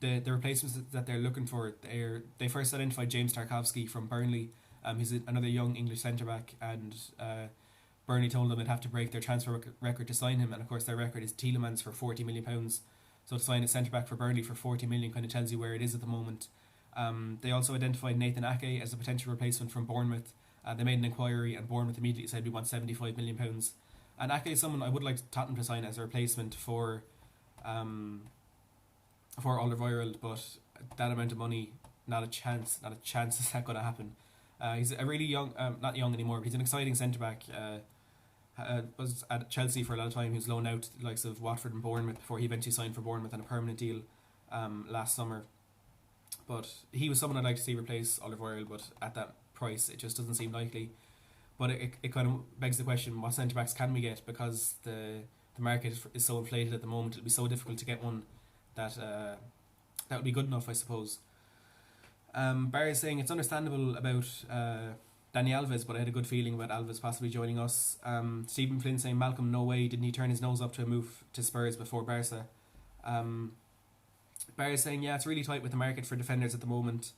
The replacements that they're looking for, they first identified James Tarkowski from Burnley. He's another young English centre-back, and Burnley told them they'd have to break their transfer record to sign him, and of course their record is Tielemans for £40 million. So to sign a centre-back for Burnley for £40 million kind of tells you where it is at the moment. They also identified Nathan Ake as a potential replacement from Bournemouth. They made an inquiry, and Bournemouth immediately said we want £75 million. And Ake is someone I would like Tottenham to sign as a replacement for Alderweireld, but that amount of money, not a chance is that going to happen. He's a really young, not young anymore, but he's an exciting centre-back. Was at Chelsea for a lot of time. He was loaned out to the likes of Watford and Bournemouth before he eventually signed for Bournemouth on a permanent deal last summer. But he was someone I'd like to see replace Alderweireld, but at that price it just doesn't seem likely. But it kind of begs the question, what centre-backs can we get? Because the market is so inflated at the moment, it'll be so difficult to get one that would be good enough, I suppose. Barry is saying it's understandable about Dani Alves, but I had a good feeling about Alves possibly joining us. Stephen Flynn saying Malcolm, no way, didn't he turn his nose up to a move to Spurs before Barca? Barry is saying, yeah, it's really tight with the market for defenders at the moment.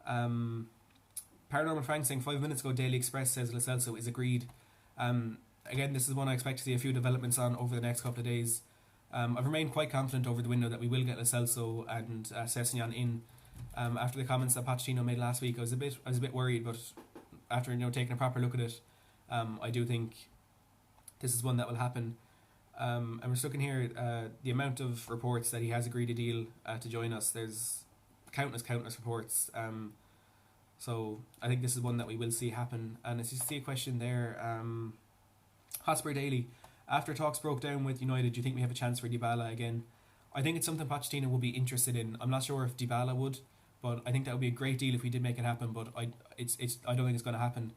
Paranormal Frank saying 5 minutes ago, Daily Express says Lo Celso is agreed. Again, this is one I expect to see a few developments on over the next couple of days. I've remained quite confident over the window that we will get Celso and Sessegnon in. After the comments that Pochettino made last week, I was a bit worried, but after taking a proper look at it, I do think this is one that will happen. And we're just looking here, the amount of reports that he has agreed a deal to join us. There's countless reports. So I think this is one that we will see happen. And as you see a question there, Hotspur Daily, after talks broke down with United, do you think we have a chance for Dybala again? I think it's something Pochettino would be interested in. I'm not sure if Dybala would, but I think that would be a great deal if we did make it happen. But I don't think it's going to happen.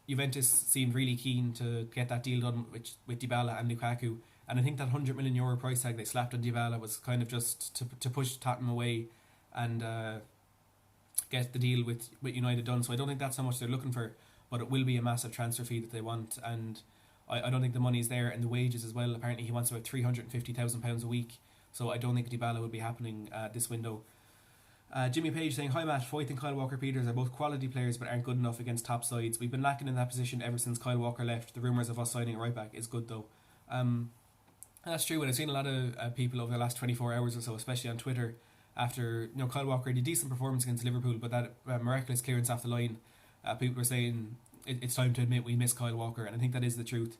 Juventus seemed really keen to get that deal done with Dybala and Lukaku, and I think that €100 million price tag they slapped on Dybala was kind of just to push Tottenham away and get the deal with United done. So I don't think that's how much they're looking for, but it will be a massive transfer fee that they want, and I don't think the money's there, and the wages as well. Apparently he wants about £350,000 a week, so I don't think Dybala will be happening this window. Jimmy Page saying, hi Matt, Foyth and Kyle Walker-Peters are both quality players but aren't good enough against top sides. We've been lacking in that position ever since Kyle Walker left. The rumours of us signing a right back is good though. That's true, but I've seen a lot of people over the last 24 hours or so, especially on Twitter, after Kyle Walker had a decent performance against Liverpool, but that miraculous clearance off the line, people were saying it's time to admit we miss Kyle Walker, and I think that is the truth.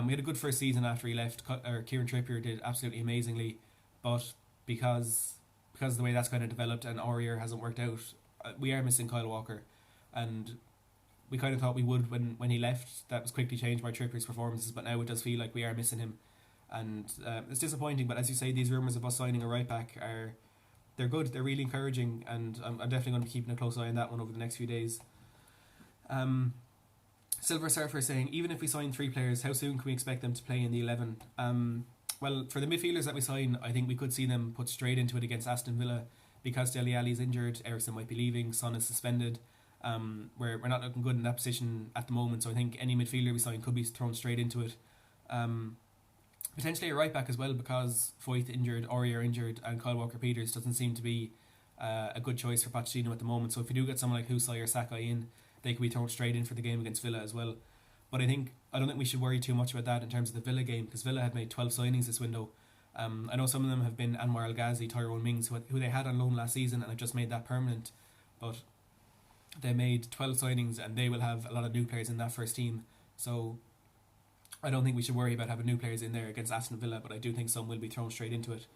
We had a good first season after he left. Kieran Trippier did absolutely amazingly, but because of the way that's kind of developed and Aurier hasn't worked out, we are missing Kyle Walker, and we kind of thought we would when he left. That was quickly changed by Trippier's performances, but now it does feel like we are missing him, and it's disappointing. But as you say, these rumours of us signing a right back they're good, they're really encouraging, and I'm definitely going to be keeping a close eye on that one over the next few days. Silver Surfer saying, even if we sign 3 players, how soon can we expect them to play in the 11? Well, for the midfielders that we sign, I think we could see them put straight into it against Aston Villa, because Dele Alli's injured, Eriksen might be leaving, Son is suspended. We're not looking good in that position at the moment, so I think any midfielder we sign could be thrown straight into it. Potentially a right back as well, because Foyth injured, Aurier injured, and Kyle Walker-Peters doesn't seem to be a good choice for Pochettino at the moment. So if we do get someone like Husay or Sakai in, they could be thrown straight in for the game against Villa as well. But I don't think we should worry too much about that in terms of the Villa game, because Villa have made 12 signings this window. I know some of them have been Anwar El Ghazi, Tyrone Mings, who they had on loan last season and have just made that permanent. But they made 12 signings and they will have a lot of new players in that first team. So I don't think we should worry about having new players in there against Aston Villa, but I do think some will be thrown straight into it.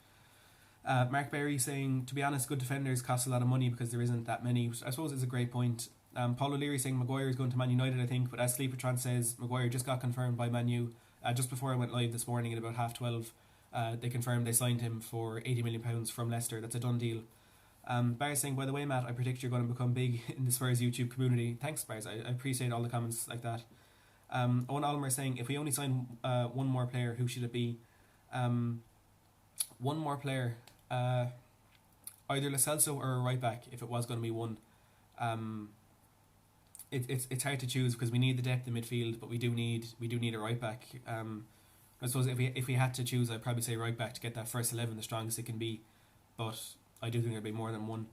Mark Berry saying, to be honest, good defenders cost a lot of money because there isn't that many. I suppose it's a great point. Paul O'Leary saying Maguire is going to Man United, I think, but as Sleepertron says, Maguire just got confirmed by Man U just before I went live this morning at about 12:30. They confirmed they signed him for £80 million from Leicester. That's a done deal. Barry saying, by the way, Matt, I predict you're going to become big in the Spurs YouTube community. Thanks, Barry. I appreciate all the comments like that. Owen Olmer saying, if we only sign one more player, who should it be? One more player, either Lo Celso or a right back, if it was going to be one. It's hard to choose because we need the depth in midfield, but we do need a right back. I suppose if we had to choose, I'd probably say right back to get that first 11 the strongest it can be, but I do think there'd be more than one.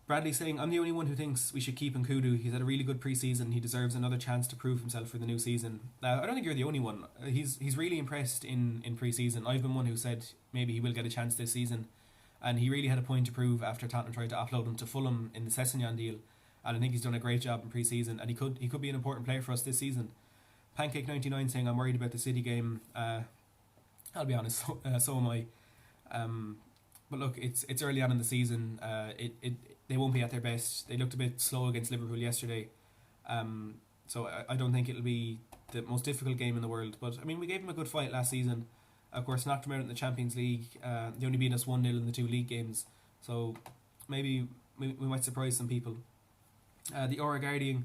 Bradley saying, I'm the only one who thinks we should keep Nkudu. He's had a really good pre-season. He deserves another chance to prove himself for the new season. I don't think you're the only one. He's really impressed in pre-season. I've been one who said maybe he will get a chance this season, and he really had a point to prove after Tottenham tried to offload him to Fulham in the Sessegnon deal, and I think he's done a great job in pre-season, and he could be an important player for us this season. Pancake99 saying, I'm worried about the City game. I'll be honest, so am I. But look, it's early on in the season. They won't be at their best. They looked a bit slow against Liverpool yesterday. So I don't think it'll be the most difficult game in the world. But I mean, we gave them a good fight last season. Of course, knocked them out in the Champions League. They only beat us 1-0 in the 2 league games. So maybe we might surprise some people. The Aura Guardian,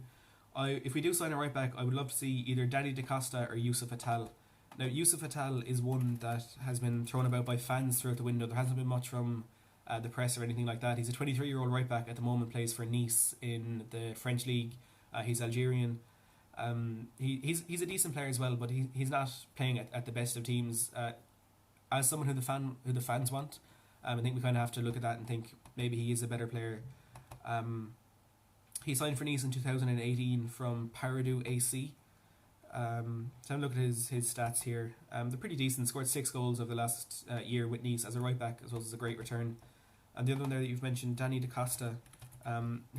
if we do sign a right back, I would love to see either Danny Da Costa or Yusuf Attal. Now, Yusuf Attal is one that has been thrown about by fans throughout the window. There hasn't been much from the press or anything like that. He's a 23-year-old right back at the moment, plays for Nice in the French league. He's Algerian. He's a decent player as well, but he's not playing at the best of teams. As someone who the fans want, I think we kind of have to look at that and think maybe he is a better player. He signed for Nice in 2018 from Paradou AC. So have a look at his stats here. They're pretty decent. Scored 6 goals over the last year with Nice as a right back, as well as a great return. And the other one there that you've mentioned, Danny Da Costa.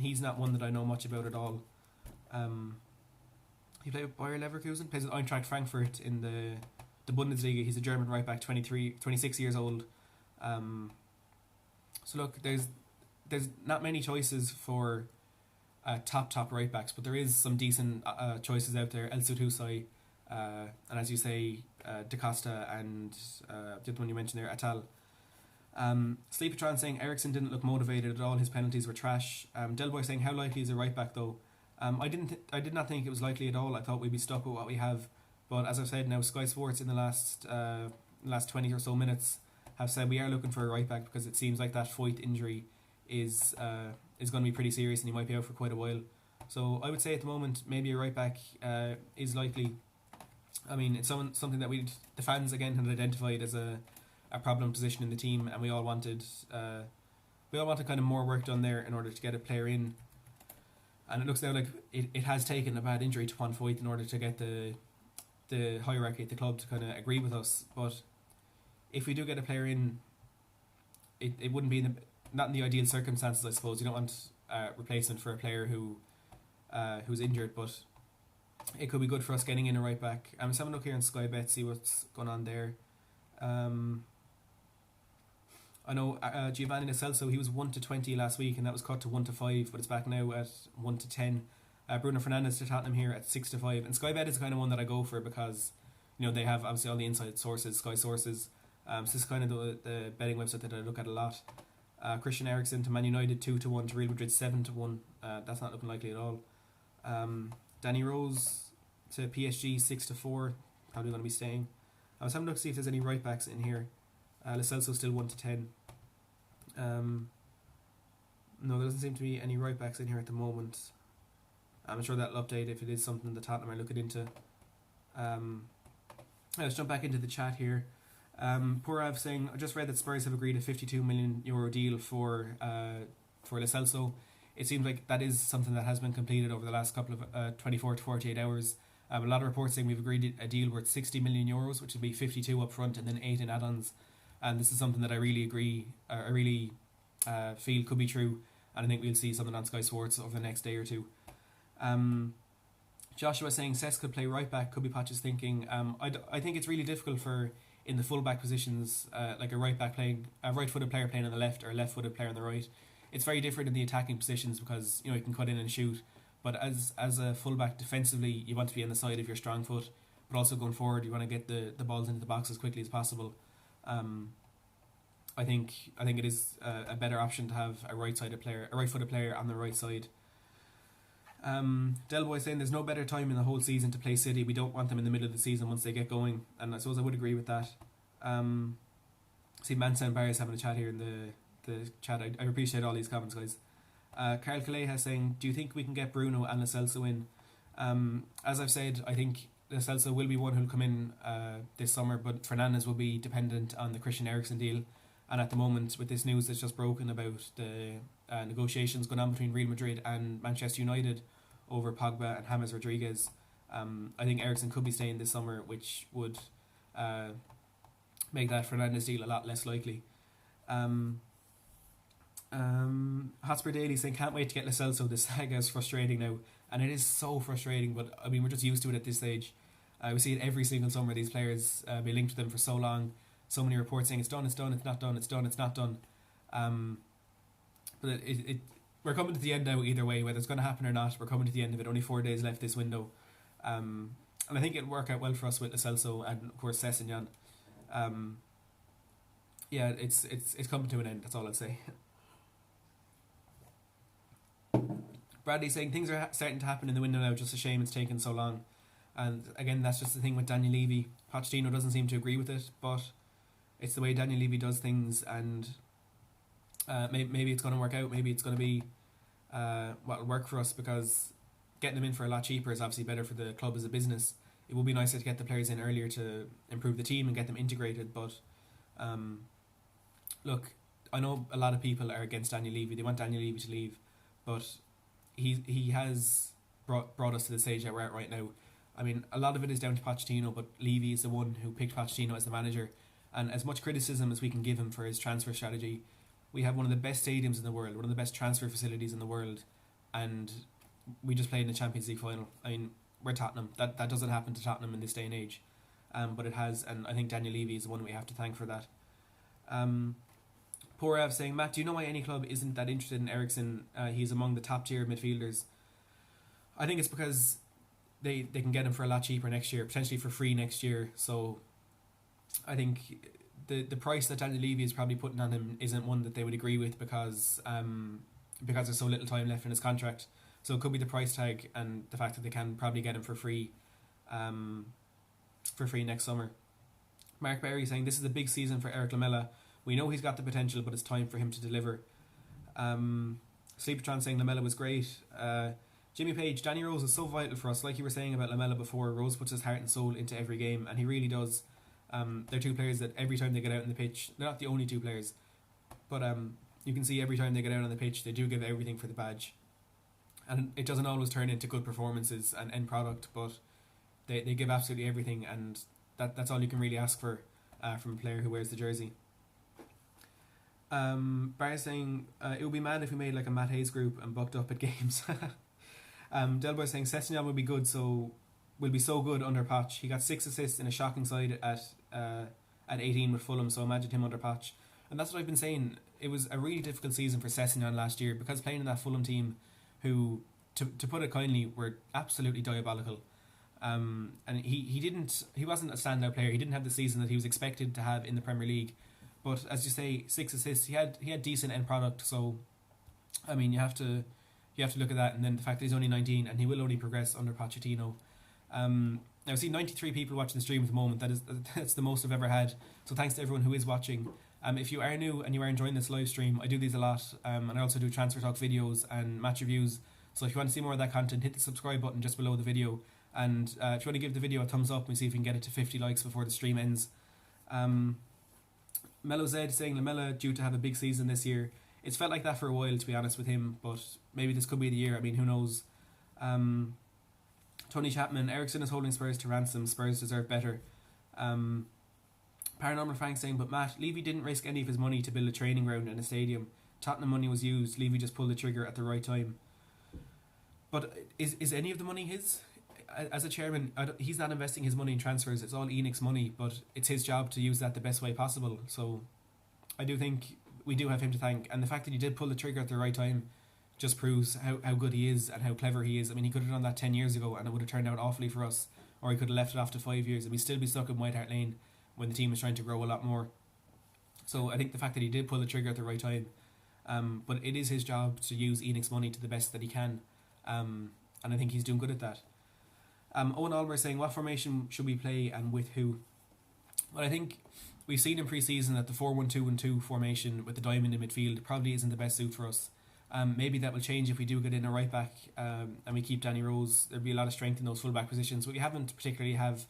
He's not one that I know much about at all. He played with Bayer Leverkusen, plays with Eintracht Frankfurt in the Bundesliga. He's a German right back, 26 years old. So look, there's not many choices for top right backs, but there is some decent choices out there. El Sutusai, and as you say, Da Costa, and the other one you mentioned there, Atal. Sleepatron saying Eriksen didn't look motivated at all. His penalties were trash. Delboy saying, how likely is a right back though? I did not think it was likely at all. I thought we'd be stuck with what we have. But as I've said now, Sky Sports in the last 20 or so minutes have said we are looking for a right back because it seems like that Foyt injury is going to be pretty serious and he might be out for quite a while. So I would say at the moment maybe a right back is likely. I mean, it's something that the fans again had identified as a problem position in the team, and we all wanted kind of more work done there in order to get a player in. And it looks now like it has taken a bad injury to Juan Foyt in order to get the hierarchy at the club to kind of agree with us. But if we do get a player in, it wouldn't be not in the ideal circumstances, I suppose. You don't want a replacement for a player who's injured, but it could be good for us getting in a right back. I'm just having a look here on Sky Bet, see what's going on there. I know Giovanni Celso, he was 1-20 last week, and that was cut to 1-5, but it's back now at 1-10. Bruno Fernandes to Tottenham here at 6-5, and Sky Bet is the kind of one that I go for because they have obviously all the inside sources, Sky sources. So this is kind of the betting website that I look at a lot. Christian Eriksen to Man United 2-1, to Real Madrid 7-1. That's not looking likely at all. Danny Rose to PSG 6-4, probably going to be staying. I was having a look to see if there's any right backs in here. Lo Celso still 1-10. No, there doesn't seem to be any right backs in here at the moment. I'm sure that'll update if it is something that Tottenham are looking into. Let's jump back into the chat here. Purav saying, I just read that Spurs have agreed a €52 million deal for Lo Celso. It seems like that is something that has been completed over the last couple of 24 to 48 hours. A lot of reports saying we've agreed a deal worth €60 million, which would be 52 up front and then 8 in add-ons. And this is something that I really feel could be true, and I think we'll see something on Sky Sports over the next day or two. Joshua saying Cesc could play right back, could be Poch's thinking. I think it's really difficult for in the full back positions, like a right-footed player playing on the left or a left-footed player on the right. It's very different in the attacking positions because you can cut in and shoot. But as a full back defensively, you want to be on the side of your strong foot, but also going forward, you want to get the balls into the box as quickly as possible. I think it is a better option to have a right-footed player on the right side. Delboy saying there's no better time in the whole season to play City. We don't want them in the middle of the season once they get going, and I suppose I would agree with that. See, Mansa and Barry is having a chat here in the chat. I appreciate all these comments, guys. Carl Calleja saying, do you think we can get Bruno and Lo Celso in? As I've said, I think Lo Celso will be one who'll come in this summer, but Fernandes will be dependent on the Christian Eriksen deal. And at the moment, with this news that's just broken about the negotiations going on between Real Madrid and Manchester United over Pogba and James Rodriguez, I think Eriksen could be staying this summer, which would make that Fernandes deal a lot less likely. Hotspur Daily saying, can't wait to get Lo Celso. This saga is frustrating now, and it is so frustrating, but I mean, we're just used to it at this stage. We see it every single summer, these players be linked to them for so long, so many reports saying it's done, it's not done, it's not done. But we're coming to the end now either way, whether it's going to happen or not. We're coming to the end of it, only 4 days left this window, and I think it'll work out well for us with Lo Celso and of course Sessegnon. Yeah, it's coming to an end, that's all I'll say. Bradley saying things are starting to happen in the window now, just a shame it's taken so long. And again, that's just the thing with Daniel Levy. Pochettino doesn't seem to agree with it, but it's the way Daniel Levy does things, and maybe it's going to work out. Maybe it's going to be what'll work for us, because getting them in for a lot cheaper is obviously better for the club as a business. It would be nicer to get the players in earlier to improve the team and get them integrated, but look, I know a lot of people are against Daniel Levy. They want Daniel Levy to leave, but he has brought us to the stage that we're at right now. I mean, a lot of it is down to Pochettino, but Levy is the one who picked Pochettino as the manager. And as much criticism as we can give him for his transfer strategy, we have one of the best stadiums in the world, one of the best transfer facilities in the world, and we just played in the Champions League final. I mean, we're Tottenham. That doesn't happen to Tottenham in this day and age, but it has, and I think Daniel Levy is the one we have to thank for that. Poor Ev saying, Matt, do you know why any club isn't that interested in Eriksen? He's among the top tier midfielders. I think it's because they can get him for a lot cheaper next year, potentially for free next year. So I think the price that Daniel Levy is probably putting on him isn't one that they would agree with because there's so little time left in his contract. So it could be the price tag and the fact that they can probably get him for free next summer. Mark Berry saying, this is a big season for Eric Lamela. We know he's got the potential, but it's time for him to deliver. Sleepatron saying Lamela was great. Jimmy Page, Danny Rose is so vital for us. Like you were saying about Lamela before, Rose puts his heart and soul into every game, and he really does. They're two players that every time they get out on the pitch, they're not the only two players, but you can see every time they get out on the pitch, they do give everything for the badge. And it doesn't always turn into good performances and end product, but they give absolutely everything, and that's all you can really ask for from a player who wears the jersey. Barry saying, it would be mad if we made like a Matt Hayes group and bucked up at games. Delboy saying, Sessegnon will be good, so will be so good under Poch. He got 6 assists in a shocking side at 18 with Fulham, so imagine him under Poch. And that's what I've been saying. It was a really difficult season for Sessegnon last year because playing in that Fulham team who, to put it kindly, were absolutely diabolical. And he wasn't a standout player. He didn't have the season that he was expected to have in the Premier League. But as you say, 6 assists. He had decent end product. So, I mean, you have to look at that, and then the fact that he's only 19 and he will only progress under Pochettino. Now I see 93 people watching the stream at the moment. That's the most I've ever had. So thanks to everyone who is watching. If you are new and you are enjoying this live stream, I do these a lot, and I also do transfer talk videos and match reviews. So if you want to see more of that content, hit the subscribe button just below the video. And if you want to give the video a thumbs up, we see if we can get it to 50 likes before the stream ends. Mello Zed saying Lamela due to have a big season this year. It's felt like that for a while, to be honest with him, but maybe this could be the year. I mean, who knows? Tony Chapman, Eriksen is holding Spurs to ransom. Spurs deserve better. Paranormal Frank saying, but Matt, Levy didn't risk any of his money to build a training ground and a stadium. Tottenham money was used. Levy just pulled the trigger at the right time. But is any of the money his? As a chairman, he's not investing his money in transfers. It's all Enix's money, but it's his job to use that the best way possible. So I do think we do have him to thank. And the fact that he did pull the trigger at the right time just proves how good he is and how clever he is. I mean, he could have done that 10 years ago and it would have turned out awfully for us. Or he could have left it off to 5 years and we'd still be stuck in White Hart Lane when the team is trying to grow a lot more. So I think the fact that he did pull the trigger at the right time, but it is his job to use Enix's money to the best that he can. And I think he's doing good at that. Owen Almer saying, what formation should we play and with who? Well, I think we've seen in pre-season that the 4-1-2-1-2 formation with the diamond in midfield probably isn't the best suit for us. Maybe that will change if we do get in a right back and we keep Danny Rose. There'll be a lot of strength in those full back positions, but we haven't particularly have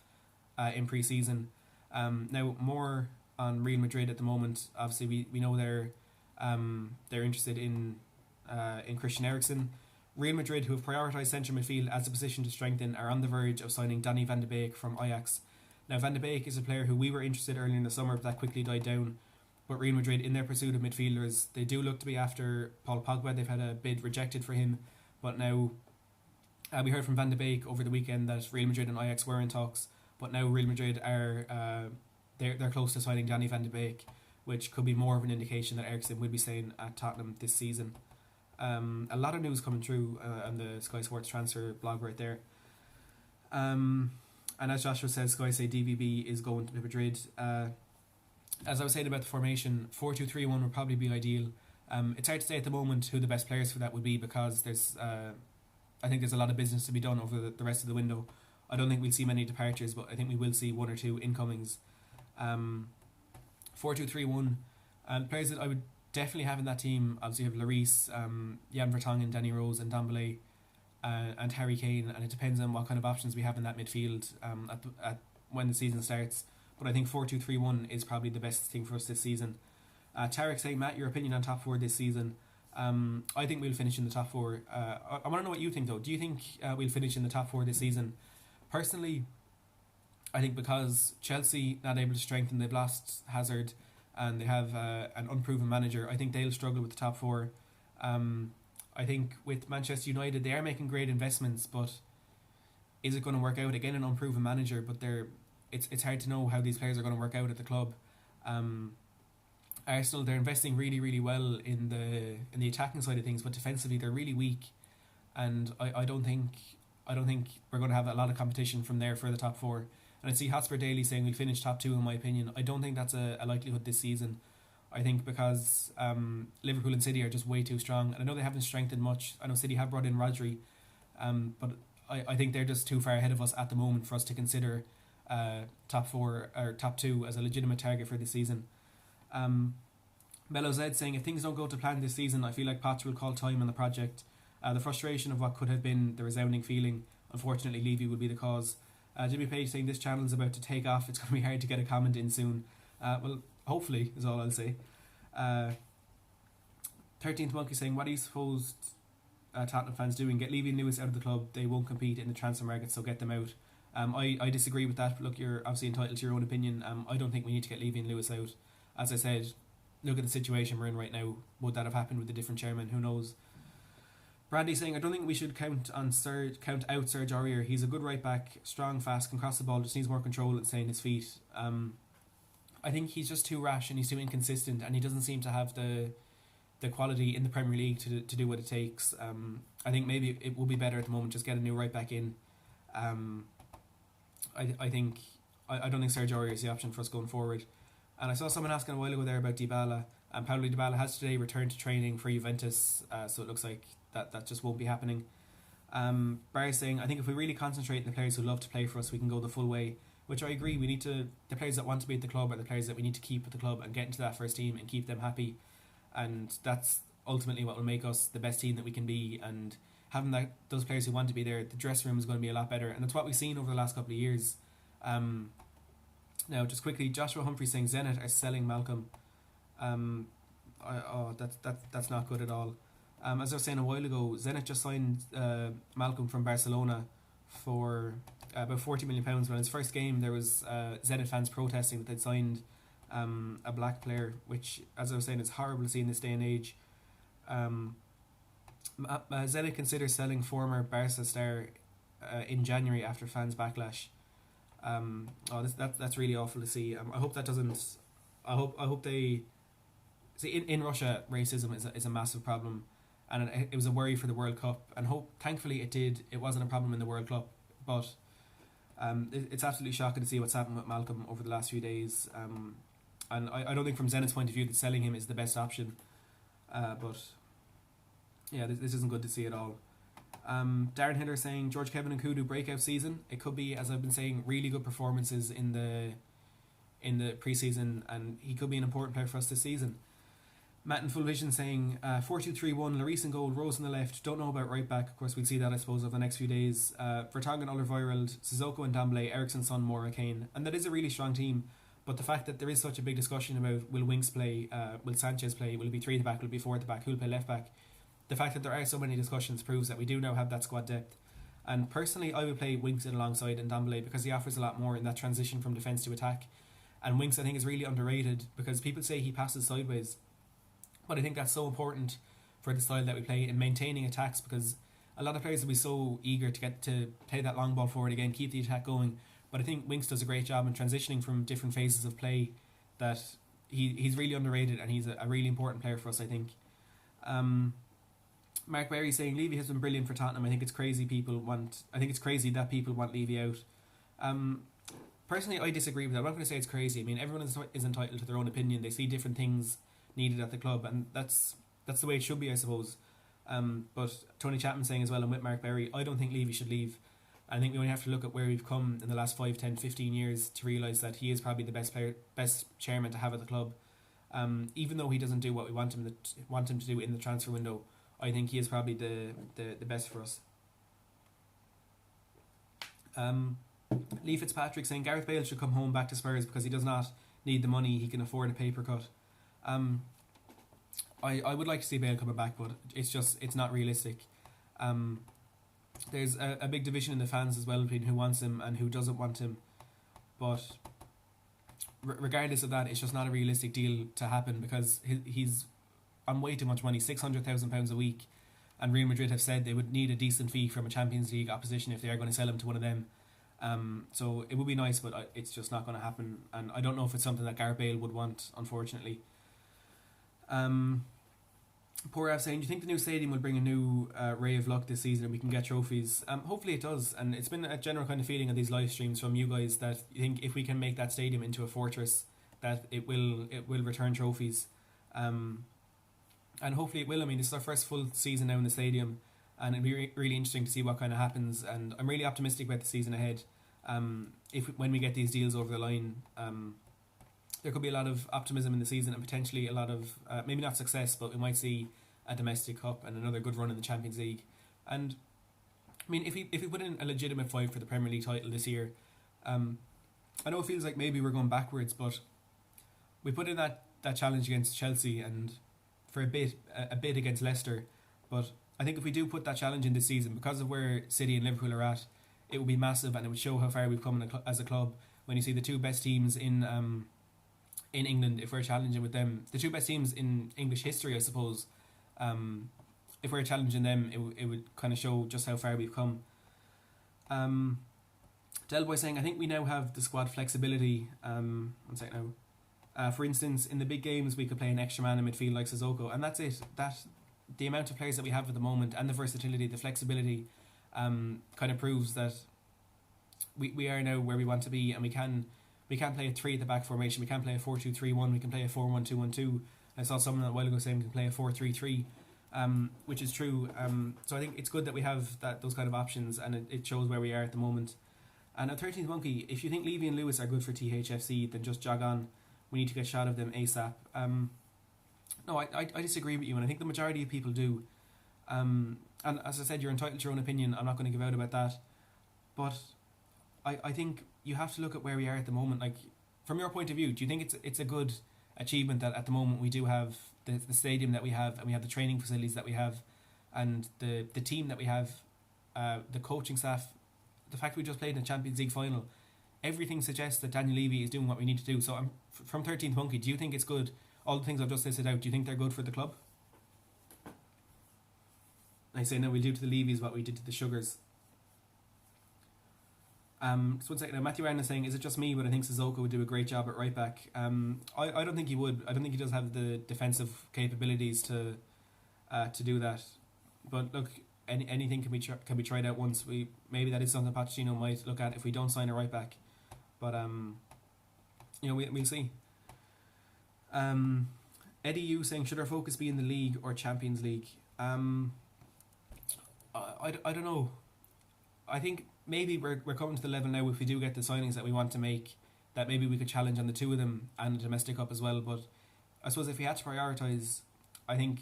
in pre-season. Now more on Real Madrid at the moment. Obviously we know they're interested in Christian Eriksen. Real Madrid, who have prioritised centre midfield as a position to strengthen, are on the verge of signing Donny van de Beek from Ajax. Now Van de Beek is a player who we were interested earlier in the summer, but that quickly died down. But Real Madrid, in their pursuit of midfielders, they do look to be after Paul Pogba. They've had a bid rejected for him, but now we heard from Van de Beek over the weekend that Real Madrid and Ajax were in talks, but now Real Madrid are they're close to signing Donny van de Beek, which could be more of an indication that Eriksen will be staying at Tottenham this season. A lot of news coming through on the Sky Sports transfer blog right there. And as Joshua says, Sky say DVB is going to Madrid. As I was saying about the formation, 4-2-3-1 would probably be ideal. It's hard to say at the moment who the best players for that would be because I think there's a lot of business to be done over the rest of the window. I don't think we'll see many departures, but I think we will see 1 or 2 incomings. 4-2-3-1. Players that I would definitely have in that team, obviously you have Lloris, Jan Vertonghen, Danny Rose and Dembele and Harry Kane, and it depends on what kind of options we have in that midfield at when the season starts. But I think 4-2-3-1 is probably the best thing for us this season. Tarek saying, Matt, your opinion on top 4 this season? I think we'll finish in the top 4. I want to know what you think though. Do you think we'll finish in the top 4 this season? Personally, I think because Chelsea not able to strengthen, they've lost Hazard, and they have an unproven manager. I think they'll struggle with the top four. I think with Manchester United, they are making great investments, but is it going to work out? Again, an unproven manager, but it's hard to know how these players are going to work out at the club. Arsenal, they're investing really, really well in the attacking side of things, but defensively they're really weak, and I don't think we're going to have a lot of competition from there for the top four. And I see Hotspur Daily saying we'll finish top two. In my opinion, I don't think that's a likelihood this season. I think because Liverpool and City are just way too strong, and I know they haven't strengthened much. I know City have brought in Rodri, but I think they're just too far ahead of us at the moment for us to consider top four or top two as a legitimate target for this season. Mello Zed saying if things don't go to plan this season, I feel like Poch will call time on the project. The frustration of what could have been the resounding feeling. Unfortunately, Levy will be the cause. Jimmy Page saying this channel is about to take off. It's going to be hard to get a comment in soon. Well, hopefully is all I'll say. 13th Monkey saying what are you supposed Tottenham fans doing? Get Levy and Lewis out of the club. They won't compete in the transfer market, so get them out. I disagree with that. But look, you're obviously entitled to your own opinion. I don't think we need to get Levy and Lewis out. As I said, look at the situation we're in right now. Would that have happened with a different chairman? Who knows? Brandy saying I don't think we should count out Serge Aurier. He's a good right back, strong, fast, can cross the ball, just needs more control and stay on his feet. I think he's just too rash and he's too inconsistent, and he doesn't seem to have the quality in the Premier League to do what it takes. I think maybe it will be better at the moment, just get a new right back in. I don't think Serge Aurier is the option for us going forward. And I saw someone asking a while ago there about Dybala, and Paulo Dybala has today returned to training for Juventus, so it looks like that just won't be happening. Barry saying I think if we really concentrate on the players who love to play for us, we can go the full way, which I agree. We need to, the players that want to be at the club are the players that we need to keep at the club and get into that first team and keep them happy, and that's ultimately what will make us the best team that we can be. And having those players who want to be there, the dressing room is going to be a lot better, and that's what we've seen over the last couple of years. Now just quickly, Joshua Humphrey saying Zenit are selling Malcolm. That's not good at all. As I was saying a while ago, Zenit just signed Malcolm from Barcelona for about £40 million. When in his first game, there was Zenit fans protesting that they'd signed a black player, which, as I was saying, is horrible to see in this day and age. Zenit considers selling former Barca star in January after fans' backlash. That's really awful to see. I hope that doesn't. I hope they see in Russia racism is a massive problem. And it was a worry for the World Cup, and thankfully it wasn't a problem in the World Cup, but it's absolutely shocking to see what's happened with Malcolm over the last few days, and I don't think from Zenit's point of view that selling him is the best option, but yeah, this isn't good to see at all. Darren Hiller saying George Kevin and Kudu breakout season. It could be, as I've been saying, really good performances in the pre-season, and he could be an important player for us this season. Matt in Full Vision saying 4-2-3-1, Lloris in goal, Rose on the left. Don't know about right back. Of course, we'll see that, I suppose, over the next few days. Vertonghen, Alderweireld, Sissoko and Dembele, Eriksen, Son, Moura, Kane. And that is a really strong team. But the fact that there is such a big discussion about will Winks play, will Sanchez play, will it be 3 at the back, will it be 4 at the back, who will play left back? The fact that there are so many discussions proves that we do now have that squad depth. And personally, I would play Winks in alongside Dembele because he offers a lot more in that transition from defence to attack. And Winks, I think, is really underrated because people say he passes sideways. But I think that's so important for the style that we play in maintaining attacks, because a lot of players will be so eager to get to play that long ball forward again, keep the attack going. But I think Winks does a great job in transitioning from different phases of play, that he's really underrated and he's a really important player for us, I think. Mark Berry saying Levy has been brilliant for Tottenham. I think it's crazy that people want Levy out. Personally, I disagree with that. I'm not going to say it's crazy. I mean, everyone is entitled to their own opinion. They see different things needed at the club, and that's the way it should be, I suppose. But Tony Chapman saying as well, and with Mark Berry, I don't think Levy should leave. I think we only have to look at where we've come in the last 5, 10, 15 years to realise that he is probably the best chairman to have at the club. Even though he doesn't do what we want him to do in the transfer window, I think he is probably the best for us. Lee Fitzpatrick saying Gareth Bale should come home back to Spurs because he does not need the money, he can afford a paper cut. I would like to see Bale coming back, but it's not realistic. there's a big division in the fans as well between who wants him and who doesn't want him. But regardless of that, it's just not a realistic deal to happen because he's on way too much money, £600,000 a week, and Real Madrid have said they would need a decent fee from a Champions League opposition if they are going to sell him to one of them. So it would be nice, but it's just not going to happen, and I don't know if it's something that Gareth Bale would want, unfortunately. Poor Av saying, do you think the new stadium will bring a new ray of luck this season and we can get trophies? Hopefully it does, and it's been a general kind of feeling of these live streams from you guys that you think if we can make that stadium into a fortress, that it will return trophies, and hopefully it will. I mean, this is our first full season now in the stadium, and it'll be really interesting to see what kind of happens, and I'm really optimistic about the season ahead. When we get these deals over the line, there could be a lot of optimism in the season and potentially a lot of, maybe not success, but we might see a domestic cup and another good run in the Champions League. And I mean, if we put in a legitimate fight for the Premier League title this year, I know it feels like maybe we're going backwards, but we put in that challenge against Chelsea and for a bit against Leicester. But I think if we do put that challenge in this season, because of where City and Liverpool are at, it would be massive, and it would show how far we've come as a club. When you see the two best teams in England, if we're challenging with them, the two best teams in English history, I suppose, if we're challenging them, it would kind of show just how far we've come. Delboy saying, I think we now have the squad flexibility. One second now. For instance, in the big games, we could play an extra man in midfield like Sissoko, and that's it. The amount of players that we have at the moment, and the versatility, the flexibility, kind of proves that we are now where we want to be, and we can play a 3 at the back formation. We can play a 4-2-3-1. We can play a 4-1-2-1-2. I saw someone a while ago saying we can play a 4-3-3, which is true. So I think it's good that we have those kind of options, and it shows where we are at the moment. And at 13th Monkey, if you think Levy and Lewis are good for THFC, then just jog on. We need to get a shot of them ASAP. No, I disagree with you, and I think the majority of people do. And as I said, you're entitled to your own opinion. I'm not going to give out about that. But I think you have to look at where we are at the moment. Like, from your point of view, do you think it's a good achievement that at the moment we do have the stadium that we have, and we have the training facilities that we have, and the team that we have, the coaching staff, the fact we just played in the Champions League final, everything suggests that Daniel Levy is doing what we need to do. So from 13th Monkey, do you think it's good? All the things I've just listed out, do you think they're good for the club? I say no, we'll do to the Levies what we did to the Sugars. So one second now, Matthew Arne is saying, is it just me, but I think Sissoko would do a great job at right back? I don't think he would. I don't think he does have the defensive capabilities to do that. But look, anything can be tried out once. Maybe that is something Pochettino might look at if we don't sign a right back. But we'll see. Eddie Yu saying, should our focus be in the league or Champions League? I don't know. I think maybe we're coming to the level now, if we do get the signings that we want to make, that maybe we could challenge on the two of them and the domestic cup as well. But I suppose if we had to prioritise, I don't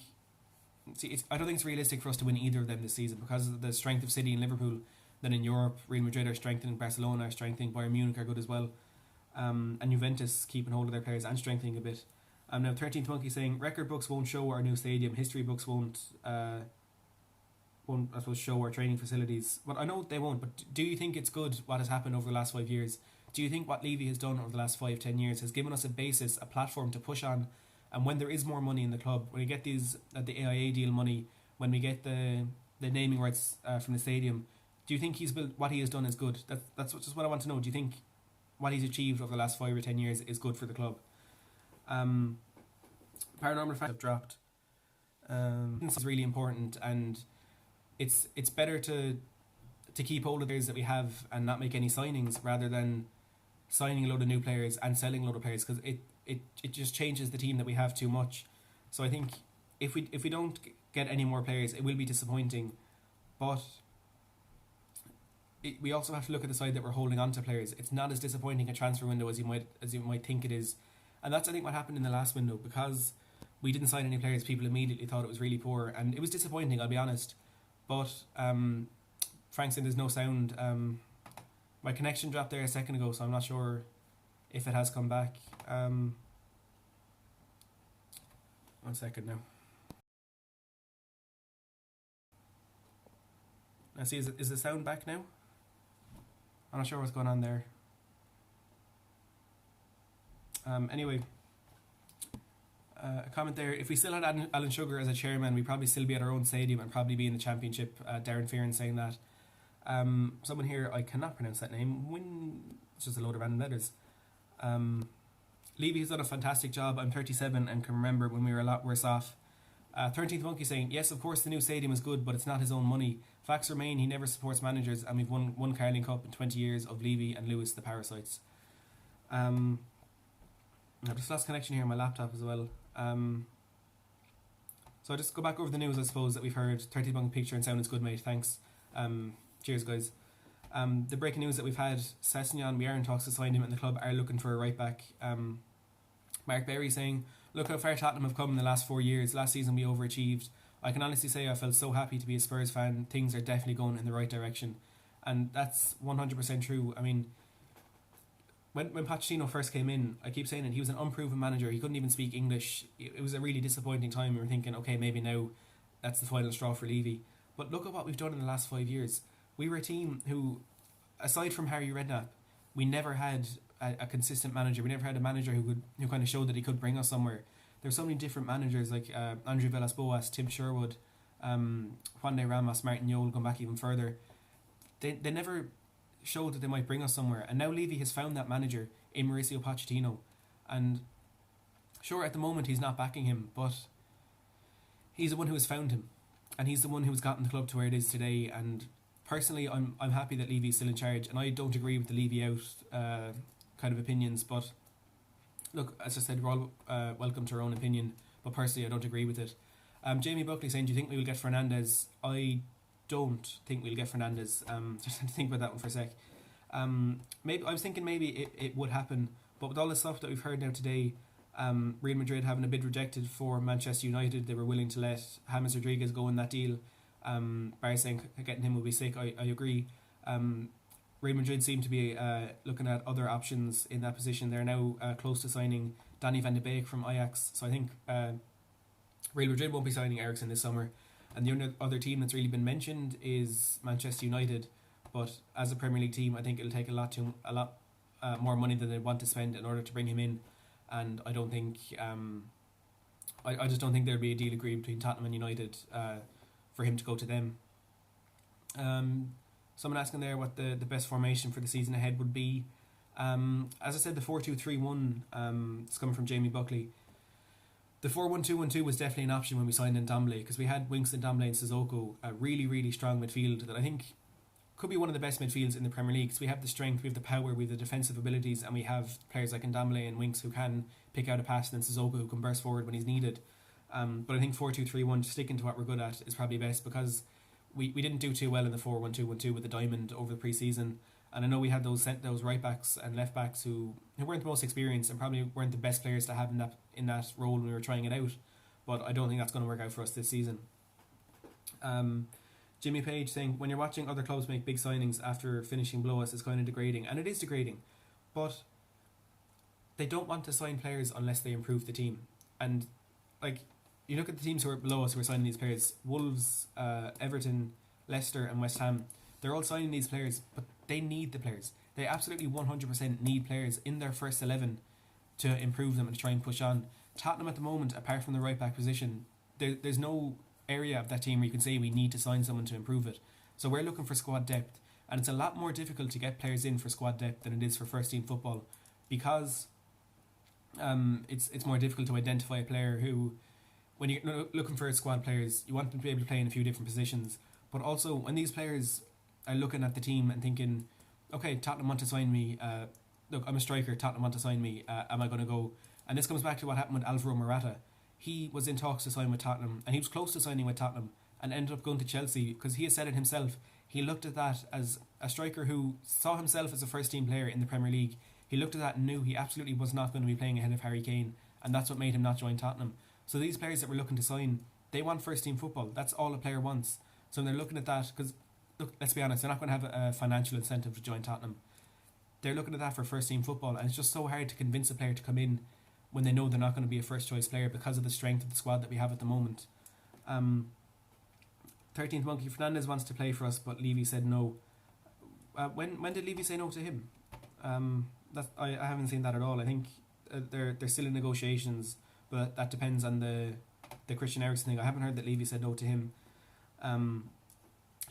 think it's realistic for us to win either of them this season because of the strength of City and Liverpool. Then in Europe, Real Madrid are strengthening, Barcelona are strengthening, Bayern Munich are good as well, and Juventus keeping hold of their players and strengthening a bit. Now 13th Monkey saying, record books won't show our new stadium, history books won't I suppose show our training facilities. But I know they won't, but do you think it's good what has happened over the last 5 years? Do you think what Levy has done over the last 5-10 years has given us a basis, a platform to push on? And when there is more money in the club, when we get these the AIA deal money, when we get the naming rights from the stadium, do you think what he has done is good? That's just what I want to know. Do you think what he's achieved over the last 5 or 10 years is good for the club? Paranormal facts have dropped. This is really important, and it's better to keep hold of the players that we have and not make any signings rather than signing a load of new players and selling a load of players, because it just changes the team that we have too much. So I think if we don't get any more players, it will be disappointing, but we also have to look at the side that we're holding on to players. It's not as disappointing a transfer window as you might think it is, and that's I think what happened in the last window. Because we didn't sign any players, people immediately thought it was really poor, and it was disappointing, I'll be honest. But Frank said there's no sound. My connection dropped there a second ago, so I'm not sure if it has come back. 1 second now. Let's see, is the sound back now? I'm not sure what's going on there. Anyway, a comment there. If we still had Alan Sugar as a chairman, we'd probably still be at our own stadium and probably be in the Championship. Darren Fearon saying that. Someone here, I cannot pronounce that name. It's just a load of random letters. Levy has done a fantastic job. I'm 37 and can remember when we were a lot worse off. 13th Monkey saying, yes, of course the new stadium is good, but it's not his own money. Facts remain, he never supports managers, and we've won one Carling Cup in 20 years of Levy and Lewis, the parasites. I've just lost connection here on my laptop as well. So I'll just go back over the news, I suppose, that we've heard. 13th Monkey picture and sound is good, mate. Thanks. Cheers, guys. The breaking news that we've had, Sessegnon, we are in talks to sign him, and the club are looking for a right back. Mark Berry saying, look how far Tottenham have come in the last 4 years. Last season we overachieved. I can honestly say I felt so happy to be a Spurs fan. Things are definitely going in the right direction. And that's 100% true. I mean, when Pochettino first came in, I keep saying it, he was an unproven manager. He couldn't even speak English. It was a really disappointing time. We were thinking, okay, maybe now that's the final straw for Levy. But look at what we've done in the last 5 years. We were a team who, aside from Harry Redknapp, we never had a consistent manager. We never had a manager who kind of showed that he could bring us somewhere. There's so many different managers like Andrew Villas-Boas, Tim Sherwood, Juan de Ramos, Martin Jol, going back even further. They never showed that they might bring us somewhere. And now Levy has found that manager in Mauricio Pochettino. And sure, at the moment he's not backing him, but he's the one who has found him. And he's the one who has gotten the club to where it is today. And personally, I'm happy that Levy's still in charge. And I don't agree with the Levy out kind of opinions, but look, as I said, we're all welcome to our own opinion, but personally I don't agree with it. Jamie Buckley saying, do you think we will get Fernandes? I don't think we'll get Fernandes. Just had to think about that one for a sec. Maybe I was thinking maybe it would happen, but with all the stuff that we've heard now today, Real Madrid having a bid rejected for Manchester United, they were willing to let James Rodriguez go in that deal. Barry saying getting him will be sick. I agree. Real Madrid seem to be looking at other options in that position. They're now close to signing Danny van de Beek from Ajax. So I think Real Madrid won't be signing Eriksen this summer. And the only other team that's really been mentioned is Manchester United. But as a Premier League team, I think it'll take a lot more money than they want to spend in order to bring him in. And I don't think I just don't think there'll be a deal agreed between Tottenham and United for him to go to them. Someone asking there what the best formation for the season ahead would be. As I said, the 4-2-3-1 is coming from Jamie Buckley. The 4-1-2-1-2 was definitely an option when we signed Ndombele, because we had Winks, Ndombele and Sissoko, a really, really strong midfield that I think could be one of the best midfields in the Premier League, because we have the strength, we have the power, we have the defensive abilities, and we have players like Ndombele and Winks who can pick out a pass, and then Sissoko who can burst forward when he's needed. But I think 4-2-3-1, sticking to what we're good at, is probably best, because we didn't do too well in the 4-1-2-1-2 with the diamond over the pre-season, and I know we had those right backs and left backs who weren't the most experienced and probably weren't the best players to have in that role when we were trying it out, but I don't think that's going to work out for us this season. Jimmy Page saying, when you're watching other clubs make big signings after finishing below us, it's kind of degrading, and it is degrading, but they don't want to sign players unless they improve the team. And like, you look at the teams who are below us who are signing these players, Wolves, Everton, Leicester and West Ham, they're all signing these players, but they need the players. They absolutely 100% need players in their first 11 to improve them and to try and push on. Tottenham at the moment, apart from the right back position, there's no area of that team where you can say we need to sign someone to improve it. So we're looking for squad depth, and it's a lot more difficult to get players in for squad depth than it is for first team football, because it's more difficult to identify a player who, when you're looking for squad players, you want them to be able to play in a few different positions. But also, when these players are looking at the team and thinking, okay, Tottenham want to sign me, look, I'm a striker, Tottenham want to sign me, am I going to go? And this comes back to what happened with Alvaro Morata. He was in talks to sign with Tottenham, and he was close to signing with Tottenham, and ended up going to Chelsea, because he has said it himself. He looked at that as a striker who saw himself as a first team player in the Premier League. He looked at that and knew he absolutely was not going to be playing ahead of Harry Kane, and that's what made him not join Tottenham. So these players that we're looking to sign, they want first team football. That's all a player wants. So when they're looking at that, because look, let's be honest, they're not going to have a financial incentive to join Tottenham. They're looking at that for first team football, and it's just so hard to convince a player to come in when they know they're not going to be a first choice player because of the strength of the squad that we have at the moment. 13th Monkey, Fernandes wants to play for us, but Levy said no. When did Levy say no to him? I haven't seen that at all. I think they're still in negotiations, but that depends on the Christian Eriksen thing. I haven't heard that Levy said no to him.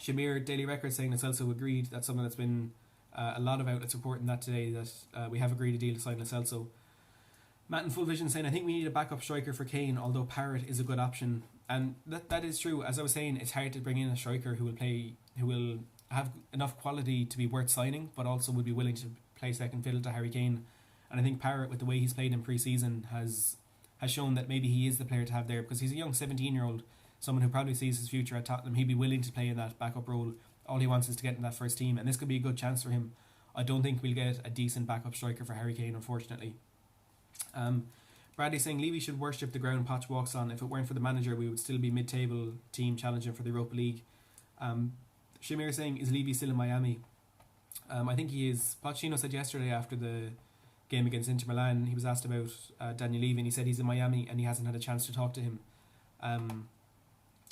Shamir Daily Record saying that Celso agreed. That's something that's been a lot of outlets reporting that today, that we have agreed a deal to sign Celso. Matt in Full Vision saying, I think we need a backup striker for Kane, although Parrott is a good option. And that is true. As I was saying, it's hard to bring in a striker who will have enough quality to be worth signing, but also would be willing to play second fiddle to Harry Kane. And I think Parrott, with the way he's played in pre-season, has shown that maybe he is the player to have there, because he's a young 17-year-old, someone who probably sees his future at Tottenham. He'd be willing to play in that backup role. All he wants is to get in that first team, and this could be a good chance for him. I don't think we'll get a decent backup striker for Harry Kane, unfortunately. Bradley saying Levy should worship the ground Poch walks on. If it weren't for the manager, we would still be mid-table team challenging for the Europa League. Shamir saying, is Levy still in Miami? I think he is. Pochettino said yesterday after the game against Inter Milan, he was asked about Daniel Levy, and he said he's in Miami and he hasn't had a chance to talk to him.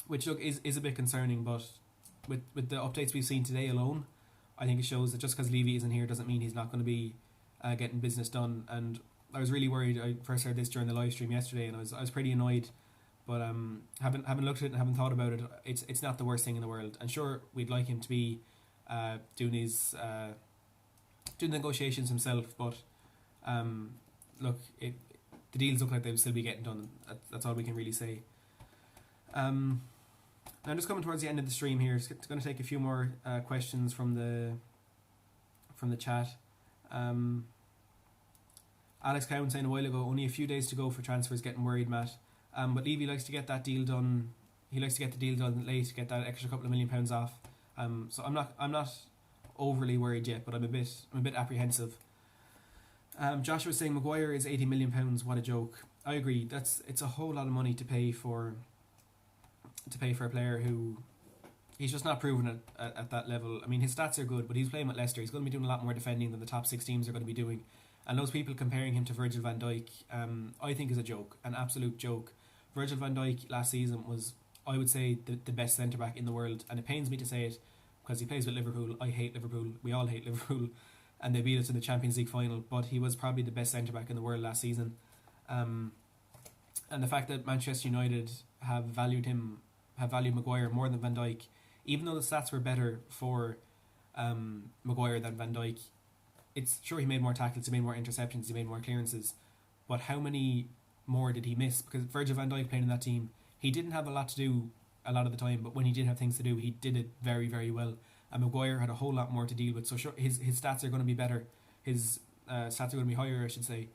Which, look, is a bit concerning, but with the updates we've seen today alone, I think it shows that just because Levy isn't here doesn't mean he's not going to be getting business done. And I was really worried. I first heard this during the live stream yesterday, and I was pretty annoyed. But having looked at it and having thought about it, it's not the worst thing in the world. And sure, we'd like him to be doing negotiations himself. But look, the deals look like they'll still be getting done. That's all we can really say. Now I'm just coming towards the end of the stream here. Just going to take a few more questions from the chat. Alex Cowan saying a while ago, only a few days to go for transfers, getting worried, Matt. But Levy likes to get that deal done. He likes to get the deal done late to get that extra couple of £1 million off. So I'm not overly worried yet, but I'm a bit apprehensive. Joshua saying Maguire is £80 million. What a joke. I agree. It's a whole lot of money to pay for a player who he's just not proven it at that level. I mean, his stats are good, but he's playing with Leicester. He's going to be doing a lot more defending than the top 6 teams are going to be doing. And those people comparing him to Virgil van Dijk, I think is a joke, an absolute joke. Virgil van Dijk last season was, I would say, the best centre-back in the world. And it pains me to say it, because he plays with Liverpool. I hate Liverpool. We all hate Liverpool. And they beat us in the Champions League final. But he was probably the best centre-back in the world last season. And the fact that Manchester United have valued Maguire more than Van Dijk, even though the stats were better for Maguire than Van Dijk, it's sure he made more tackles, he made more interceptions, he made more clearances, but how many more did he miss? Because Virgil van Dijk playing in that team, he didn't have a lot to do a lot of the time, but when he did have things to do, he did it very, very well. And Maguire had a whole lot more to deal with, so sure, his stats are going to be better. His stats are going to be higher, I should say.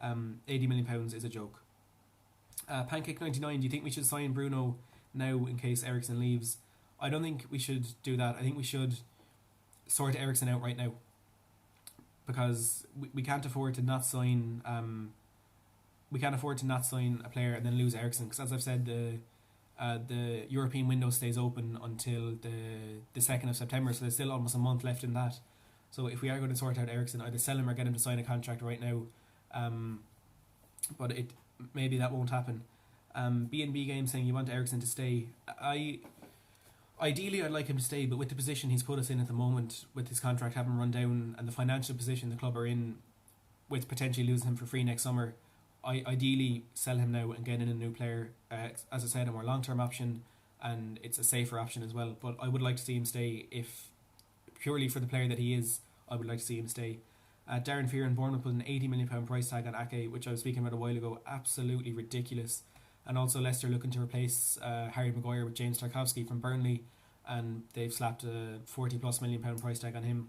£80 million is a joke. Pancake99, do you think we should sign Bruno now in case Eriksen leaves? I don't think we should do that. I think we should sort Eriksen out right now, because we can't afford to not sign. We can't afford to not sign a player and then lose Eriksen. Because as I've said, the European window stays open until the 2nd of September, so there's still almost a month left in that. So if we are going to sort out Eriksen, either sell him or get him to sign a contract right now. But maybe that won't happen. B&B Game saying you want Eriksen to stay. Ideally, I'd like him to stay, but with the position he's put us in at the moment, with his contract having run down and the financial position the club are in, with potentially losing him for free next summer, I ideally sell him now and get in a new player. As I said, a more long-term option, and it's a safer option as well. But I would like to see him stay. If purely for the player that he is, I would like to see him stay. Darren Fear and Bournemouth put an £80 million price tag on Ake, which I was speaking about a while ago. Absolutely ridiculous. And also Leicester looking to replace Harry Maguire with James Tarkowski from Burnley, and they've slapped a £40+ million price tag on him.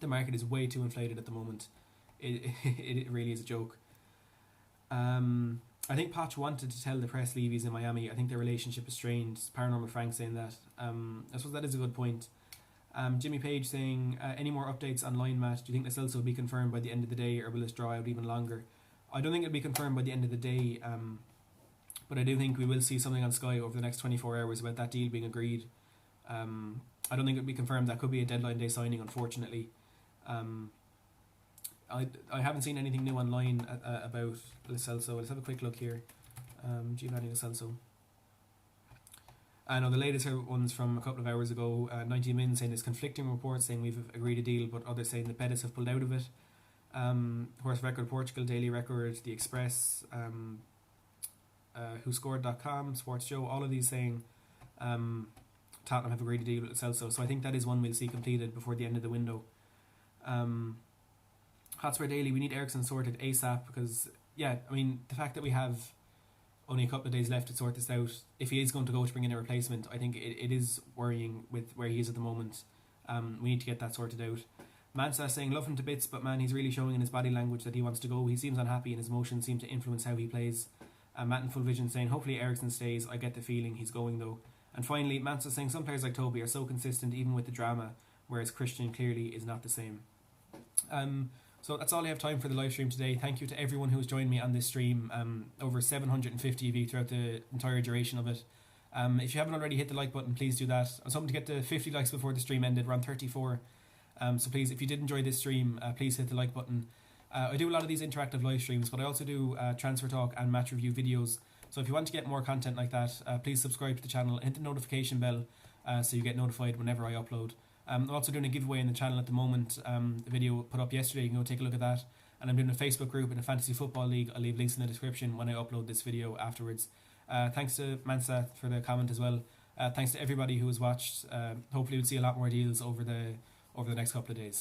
The market is way too inflated at the moment. It really is a joke. I think Poch wanted to tell the press Levy's in Miami. I think their relationship is strained. Paranormal Frank saying that. I suppose that is a good point. Jimmy Page saying, any more updates on line, Matt? Do you think the Celso will be confirmed by the end of the day, or will this draw out even longer? I don't think it'll be confirmed by the end of the day, but I do think we will see something on Sky over the next 24 hours about that deal being agreed. I don't think it'll be confirmed. That could be a deadline day signing, unfortunately. I haven't seen anything new online about Lo Celso. Let's have a quick look here. Giovanni Lo Celso. I know the latest ones from a couple of hours ago. 90 Min saying there's conflicting reports saying we've agreed a deal, but others saying the Pettis have pulled out of it. Horse Record Portugal, Daily Record, The Express, WhoScored.com, Sports Show, all of these saying Tottenham have agreed a deal with Celso. So I think that is one we'll see completed before the end of the window. Hotspur Daily, we need Eriksen sorted ASAP because, yeah, I mean, the fact that we have only a couple of days left to sort this out, if he is going to go to bring in a replacement, I think it is worrying with where he is at the moment. We need to get that sorted out. Mansa saying, love him to bits, but man, he's really showing in his body language that he wants to go. He seems unhappy and his emotions seem to influence how he plays. Matt in Full Vision saying, hopefully Eriksen stays. I get the feeling he's going though. And finally, Mansa saying, some players like Toby are so consistent even with the drama, whereas Christian clearly is not the same. So that's all I have time for the live stream today. Thank you to everyone who has joined me on this stream. Over 750 of you throughout the entire duration of it. If you haven't already hit the like button, please do that. I was hoping to get to 50 likes before the stream ended. We're on 34. So please, if you did enjoy this stream, please hit the like button. I do a lot of these interactive live streams, but I also do transfer talk and match review videos. So if you want to get more content like that, please subscribe to the channel and hit the notification bell so you get notified whenever I upload. I'm also doing a giveaway in the channel at the moment. The video put up yesterday, you can go take a look at that. And I'm doing a Facebook group in a fantasy football league. I'll leave links in the description when I upload this video afterwards. Thanks to Mansa for the comment as well. Thanks to everybody who has watched. Hopefully we'll see a lot more deals over the next couple of days.